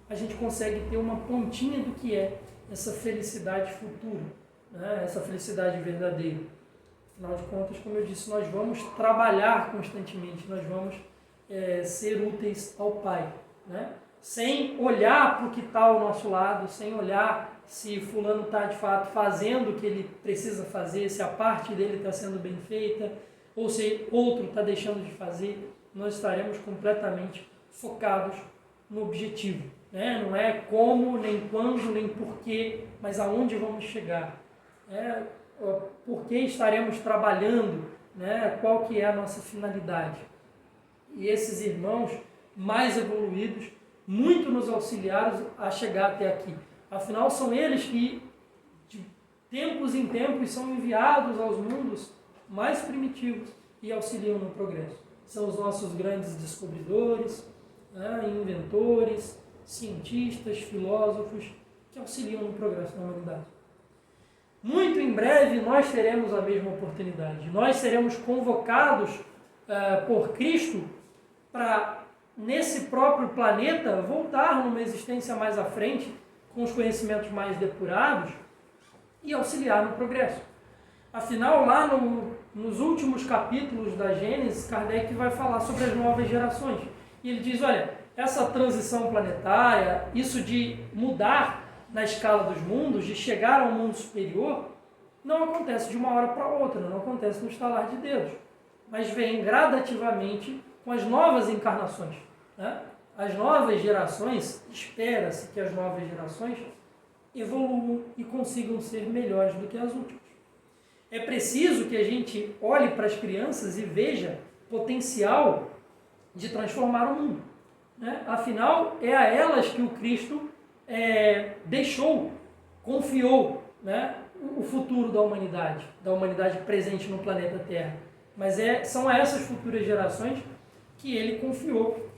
a gente consegue ter uma pontinha do que é essa felicidade futura, né? Essa felicidade verdadeira. Afinal de contas, como eu disse, nós vamos trabalhar constantemente, nós vamos ser úteis ao Pai, né? Sem olhar para o que está ao nosso lado, sem olhar se fulano está de fato fazendo o que ele precisa fazer, se a parte dele está sendo bem feita, ou se outro está deixando de fazer, nós estaremos completamente focados no objetivo, né? Não é como, nem quando, nem porquê, mas aonde vamos chegar. Por que estaremos trabalhando, né? Qual que é a nossa finalidade. E esses irmãos mais evoluídos muito nos auxiliaram a chegar até aqui. Afinal, são eles que, de tempos em tempos, são enviados aos mundos mais primitivos e auxiliam no progresso. São os nossos grandes descobridores, né, inventores, cientistas, filósofos, que auxiliam no progresso da humanidade. Muito em breve nós teremos a mesma oportunidade. Nós seremos convocados por Cristo para, nesse próprio planeta, voltar numa existência mais à frente, com os conhecimentos mais depurados e auxiliar no progresso. Afinal, lá nos últimos capítulos da Gênesis, Kardec vai falar sobre as novas gerações. E ele diz, olha, essa transição planetária, isso de mudar na escala dos mundos, de chegar ao mundo superior, não acontece de uma hora para outra, não acontece no estalar de dedos, mas vem gradativamente com as novas encarnações, né? As novas gerações, espera-se que as novas gerações evoluam e consigam ser melhores do que as últimas. É preciso que a gente olhe para as crianças e veja potencial de transformar o mundo, né? Afinal, é a elas que o Cristo deixou, confiou, né, o futuro da humanidade presente no planeta Terra. Mas são a essas futuras gerações que ele confiou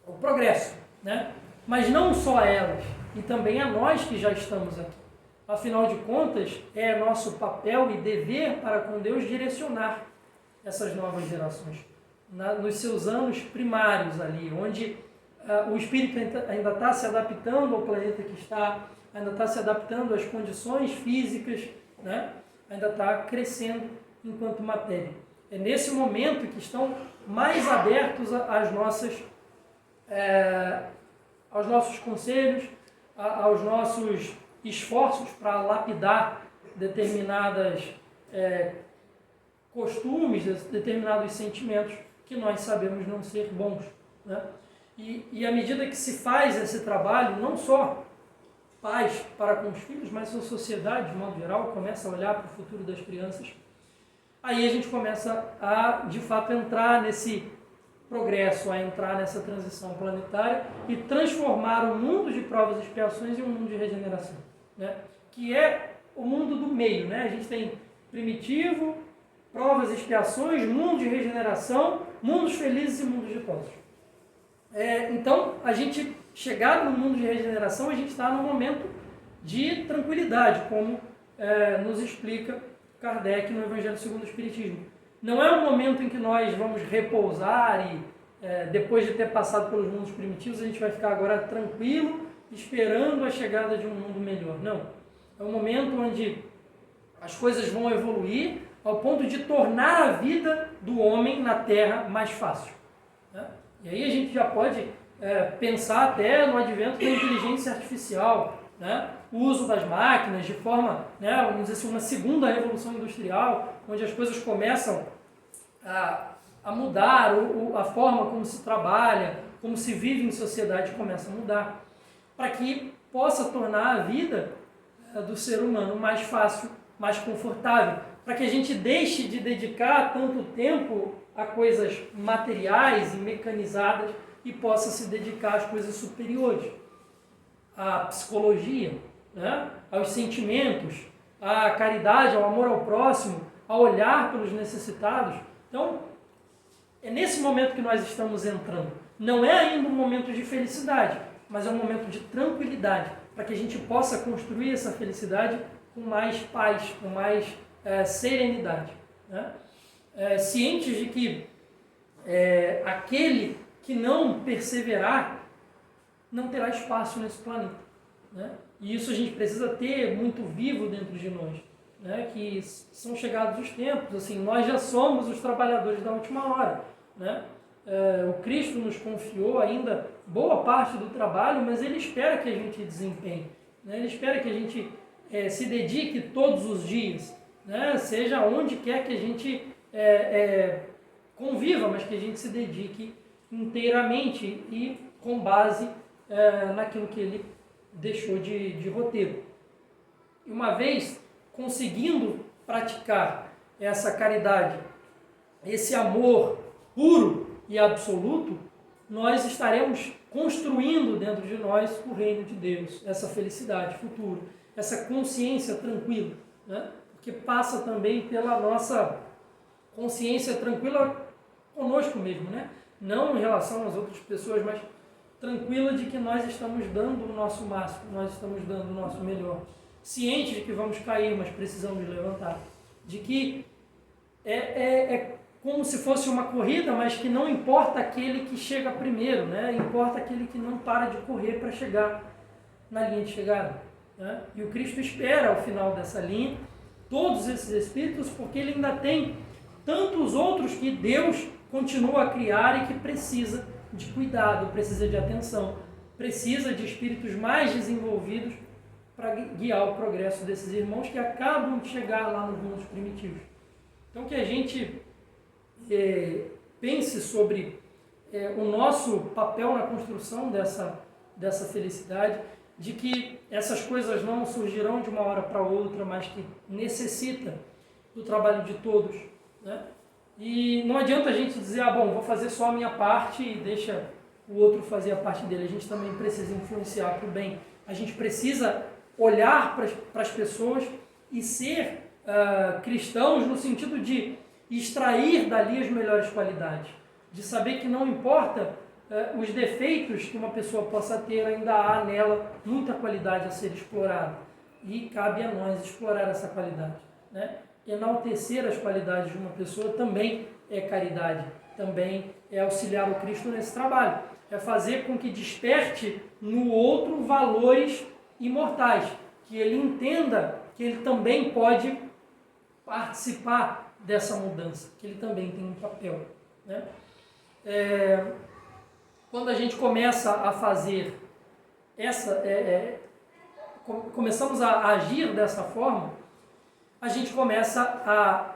o progresso, né? Mas não só a elas, e também a nós que já estamos aqui. Afinal de contas, é nosso papel e dever para com Deus direcionar essas novas gerações nos seus anos primários ali, onde o espírito ainda está se adaptando ao planeta que está, ainda está se adaptando às condições físicas, né? Ainda está crescendo enquanto matéria. É nesse momento que estão mais abertos aos nossos conselhos, aos nossos esforços para lapidar determinadas costumes, determinados sentimentos que nós sabemos não ser bons, né? E à medida que se faz esse trabalho, não só pais para com os filhos, mas a sociedade, de modo geral, começa a olhar para o futuro das crianças, aí a gente começa a, de fato, entrar nesse progresso, a entrar nessa transição planetária e transformar o mundo de provas e expiações em um mundo de regeneração, né? Que é o mundo do meio, né? A gente tem primitivo, provas e expiações, mundo de regeneração, mundos felizes e mundos ditosos. Então, a gente, chegado no mundo de regeneração, a gente está num momento de tranquilidade, como nos explica Kardec no Evangelho segundo o Espiritismo. Não é um momento em que nós vamos repousar e, depois de ter passado pelos mundos primitivos, a gente vai ficar agora tranquilo, esperando a chegada de um mundo melhor. Não. É um momento onde as coisas vão evoluir ao ponto de tornar a vida do homem na Terra mais fácil, né? E aí a gente já pode pensar até no advento da inteligência artificial, né? O uso das máquinas de forma, né, vamos dizer assim, uma segunda revolução industrial, onde as coisas começam a mudar, a forma como se trabalha, como se vive em sociedade começa a mudar, para que possa tornar a vida do ser humano mais fácil, mais confortável, para que a gente deixe de dedicar tanto tempo a coisas materiais e mecanizadas e possa se dedicar às coisas superiores, à psicologia, né? Aos sentimentos, à caridade, ao amor ao próximo, a olhar pelos necessitados. Então, é nesse momento que nós estamos entrando. Não é ainda um momento de felicidade, mas é um momento de tranquilidade, para que a gente possa construir essa felicidade com mais paz, com mais serenidade, né? Cientes de que aquele que não perseverar não terá espaço nesse planeta, né? E isso a gente precisa ter muito vivo dentro de nós, né? Que são chegados os tempos, assim, nós já somos os trabalhadores da última hora, né? O Cristo nos confiou ainda boa parte do trabalho, mas Ele espera que a gente desempenhe, né? Ele espera que a gente se dedique todos os dias, né? Seja onde quer que a gente conviva, mas que a gente se dedique inteiramente e com base naquilo que Ele deixou de roteiro. E uma vez conseguindo praticar essa caridade, esse amor puro e absoluto, nós estaremos construindo dentro de nós o reino de Deus, essa felicidade futura, essa consciência tranquila, né? Porque passa também pela nossa consciência tranquila conosco mesmo, né? Não em relação às outras pessoas, mas tranquila de que nós estamos dando o nosso máximo, nós estamos dando o nosso melhor. Ciente de que vamos cair, mas precisamos levantar. De que é como se fosse uma corrida, mas que não importa aquele que chega primeiro, né? Importa aquele que não para de correr para chegar na linha de chegada, né? E o Cristo espera ao final dessa linha todos esses espíritos, porque Ele ainda tem tantos outros que Deus continua a criar e que precisa de cuidado, precisa de atenção, precisa de espíritos mais desenvolvidos para guiar o progresso desses irmãos que acabam de chegar lá nos mundos primitivos. Então que a gente pense sobre o nosso papel na construção dessa felicidade, de que essas coisas não surgirão de uma hora para outra, mas que necessita do trabalho de todos, né? E não adianta a gente dizer, vou fazer só a minha parte e deixa o outro fazer a parte dele. A gente também precisa influenciar para o bem. A gente precisa olhar para as pessoas e ser cristãos no sentido de extrair dali as melhores qualidades. De saber que não importa os defeitos que uma pessoa possa ter, ainda há nela muita qualidade a ser explorada. E cabe a nós explorar essa qualidade, né? Enaltecer as qualidades de uma pessoa também é caridade, também é auxiliar o Cristo nesse trabalho. É fazer com que desperte no outro valores imortais, que ele entenda que ele também pode participar dessa mudança, que ele também tem um papel, né? Quando a gente começa a fazer começamos a agir dessa forma, a gente começa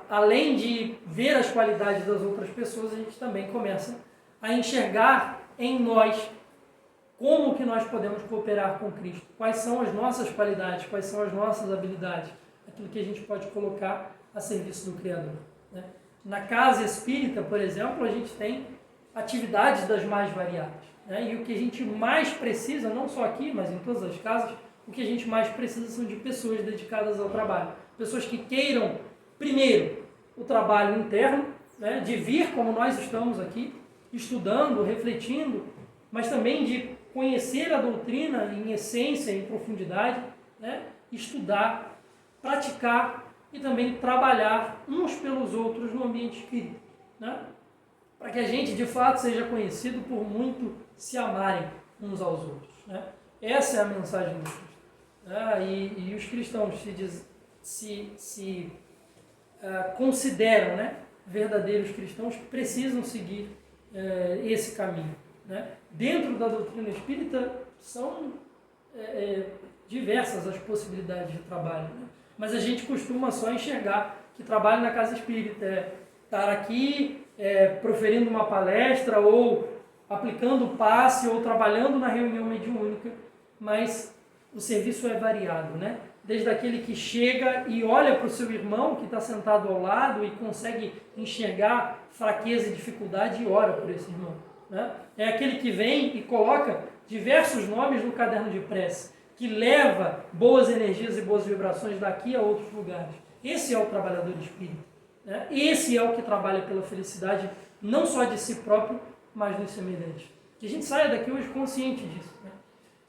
além de ver as qualidades das outras pessoas, a gente também começa a enxergar em nós como que nós podemos cooperar com Cristo, quais são as nossas qualidades, quais são as nossas habilidades, aquilo que a gente pode colocar a serviço do Criador, né? Na casa espírita, por exemplo, a gente tem atividades das mais variadas, né? E o que a gente mais precisa, não só aqui, mas em todas as casas, o que a gente mais precisa são de pessoas dedicadas ao trabalho. Pessoas que queiram, primeiro, o trabalho interno, né? De vir como nós estamos aqui, estudando, refletindo, mas também de conhecer a doutrina em essência, em profundidade, né? Estudar, praticar e também trabalhar uns pelos outros no ambiente espírita, né? Para que a gente, de fato, seja conhecido por muito se amarem uns aos outros, né? Essa é a mensagem do Cristo. E os cristãos se consideram, né, verdadeiros cristãos, que precisam seguir esse caminho, né? Dentro da doutrina espírita são diversas as possibilidades de trabalho, né? Mas a gente costuma só enxergar que trabalho na casa espírita é estar aqui proferindo uma palestra ou aplicando passe ou trabalhando na reunião mediúnica, mas o serviço é variado, né? Desde aquele que chega e olha para o seu irmão que está sentado ao lado e consegue enxergar fraqueza e dificuldade e ora por esse irmão, né? É aquele que vem e coloca diversos nomes no caderno de prece, que leva boas energias e boas vibrações daqui a outros lugares. Esse é o trabalhador espírita, né? Esse é o que trabalha pela felicidade, não só de si próprio, mas dos semelhantes. Que a gente saia daqui hoje consciente disso, né?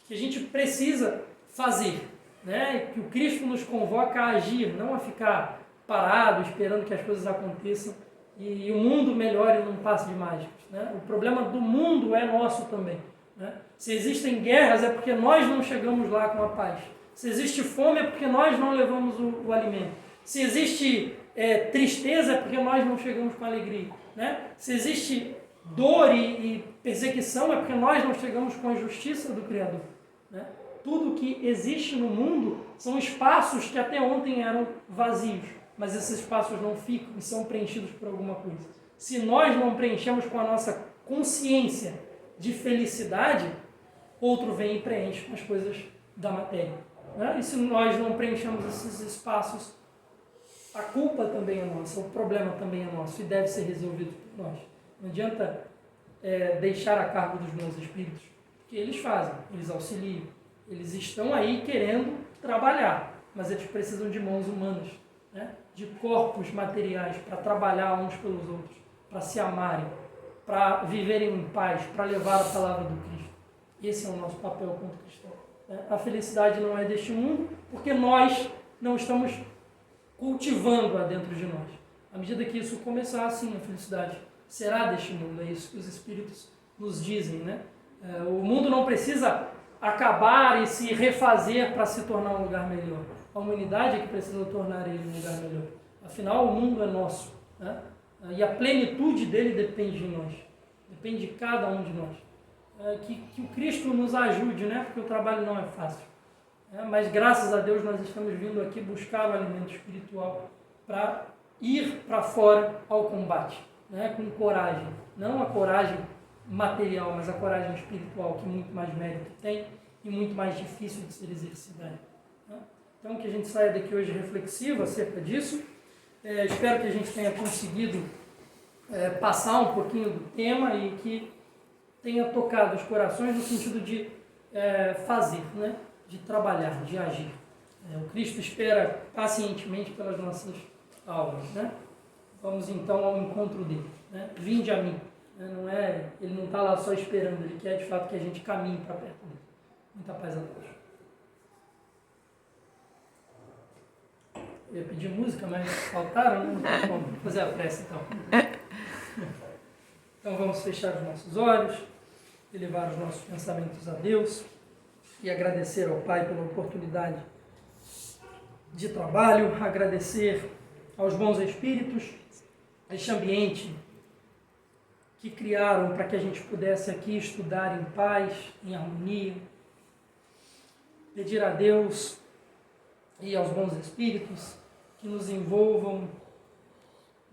que a gente precisa fazer, né? Que o Cristo nos convoca a agir, não a ficar parado, esperando que as coisas aconteçam e o mundo melhore num passe de mágicas, né? O problema do mundo é nosso também, né? Se existem guerras é porque nós não chegamos lá com a paz. Se existe fome é porque nós não levamos o alimento. Se existe tristeza é porque nós não chegamos com alegria, né? Se existe dor e perseguição é porque nós não chegamos com a justiça do Criador, né? Tudo que existe no mundo são espaços que até ontem eram vazios, mas esses espaços não ficam e são preenchidos por alguma coisa. Se nós não preenchemos com a nossa consciência de felicidade, outro vem e preenche com as coisas da matéria, né? E se nós não preenchemos esses espaços, a culpa também é nossa, o problema também é nosso e deve ser resolvido por nós. Não adianta deixar a cargo dos meus espíritos, porque eles fazem, eles auxiliam, eles estão aí querendo trabalhar, mas eles precisam de mãos humanas, né? De corpos materiais para trabalhar uns pelos outros, para se amarem, para viverem em paz, para levar a palavra do Cristo. Esse é o nosso papel como cristão, né? A felicidade não é deste mundo, porque nós não estamos cultivando-a dentro de nós. À medida que isso começar, assim, a felicidade será deste mundo. É isso que os Espíritos nos dizem, né? O mundo não precisa acabar e se refazer para se tornar um lugar melhor. A humanidade é que precisa tornar ele um lugar melhor. Afinal, o mundo é nosso, né? E a plenitude dele depende de nós. Depende de cada um de nós. Que o Cristo nos ajude, né? Porque o trabalho não é fácil. Mas graças a Deus nós estamos vindo aqui buscar o alimento espiritual para ir para fora ao combate, né? Com coragem. Não a coragem material, mas a coragem espiritual, que muito mais mérito tem e muito mais difícil de ser exercida. Então, que a gente saia daqui hoje reflexivo acerca disso. Espero que a gente tenha conseguido passar um pouquinho do tema e que tenha tocado os corações no sentido de fazer, né? De trabalhar, de agir. O Cristo espera pacientemente pelas nossas almas, né? Vamos então ao encontro dele, né? Vinde a mim. Ele não está lá só esperando, ele quer de fato que a gente caminhe para perto dele. Muita paz a todos. Eu ia pedir música, mas faltaram, né? Não tem como. Vou fazer a prece então. Então vamos fechar os nossos olhos, elevar os nossos pensamentos a Deus e agradecer ao Pai pela oportunidade de trabalho, agradecer aos bons espíritos, a este ambiente que criaram para que a gente pudesse aqui estudar em paz, em harmonia, pedir a Deus e aos bons espíritos que nos envolvam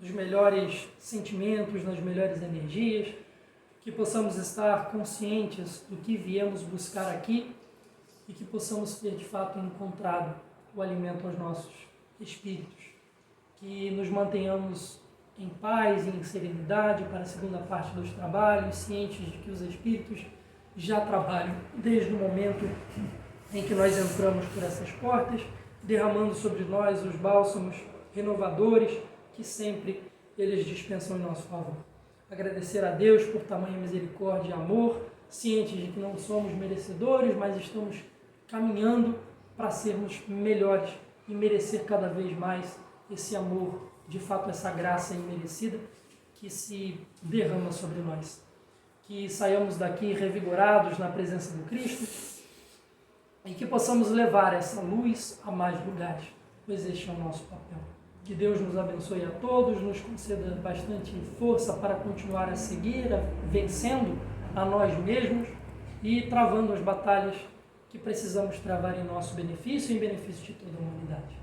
nos melhores sentimentos, nas melhores energias, que possamos estar conscientes do que viemos buscar aqui e que possamos ter de fato encontrado o alimento aos nossos espíritos, que nos mantenhamos em paz e em serenidade para a segunda parte dos trabalhos, cientes de que os espíritos já trabalham desde o momento em que nós entramos por essas portas, derramando sobre nós os bálsamos renovadores que sempre eles dispensam em nosso favor. Agradecer a Deus por tamanha misericórdia e amor, cientes de que não somos merecedores, mas estamos caminhando para sermos melhores e merecer cada vez mais esse amor, de fato essa graça imerecida que se derrama sobre nós. Que saiamos daqui revigorados na presença do Cristo e que possamos levar essa luz a mais lugares, pois este é o nosso papel. Que Deus nos abençoe a todos, nos conceda bastante força para continuar a seguir, vencendo a nós mesmos e travando as batalhas que precisamos travar em nosso benefício e em benefício de toda a humanidade.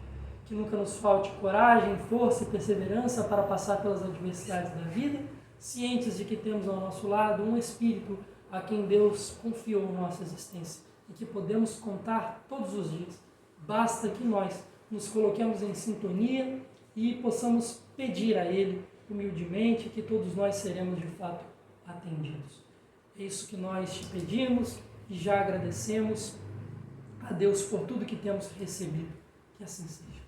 Que nunca nos falte coragem, força e perseverança para passar pelas adversidades da vida, cientes de que temos ao nosso lado um Espírito a quem Deus confiou nossa existência e que podemos contar todos os dias. Basta que nós nos coloquemos em sintonia e possamos pedir a Ele humildemente que todos nós seremos de fato atendidos. É isso que nós te pedimos e já agradecemos a Deus por tudo que temos recebido. Que assim seja.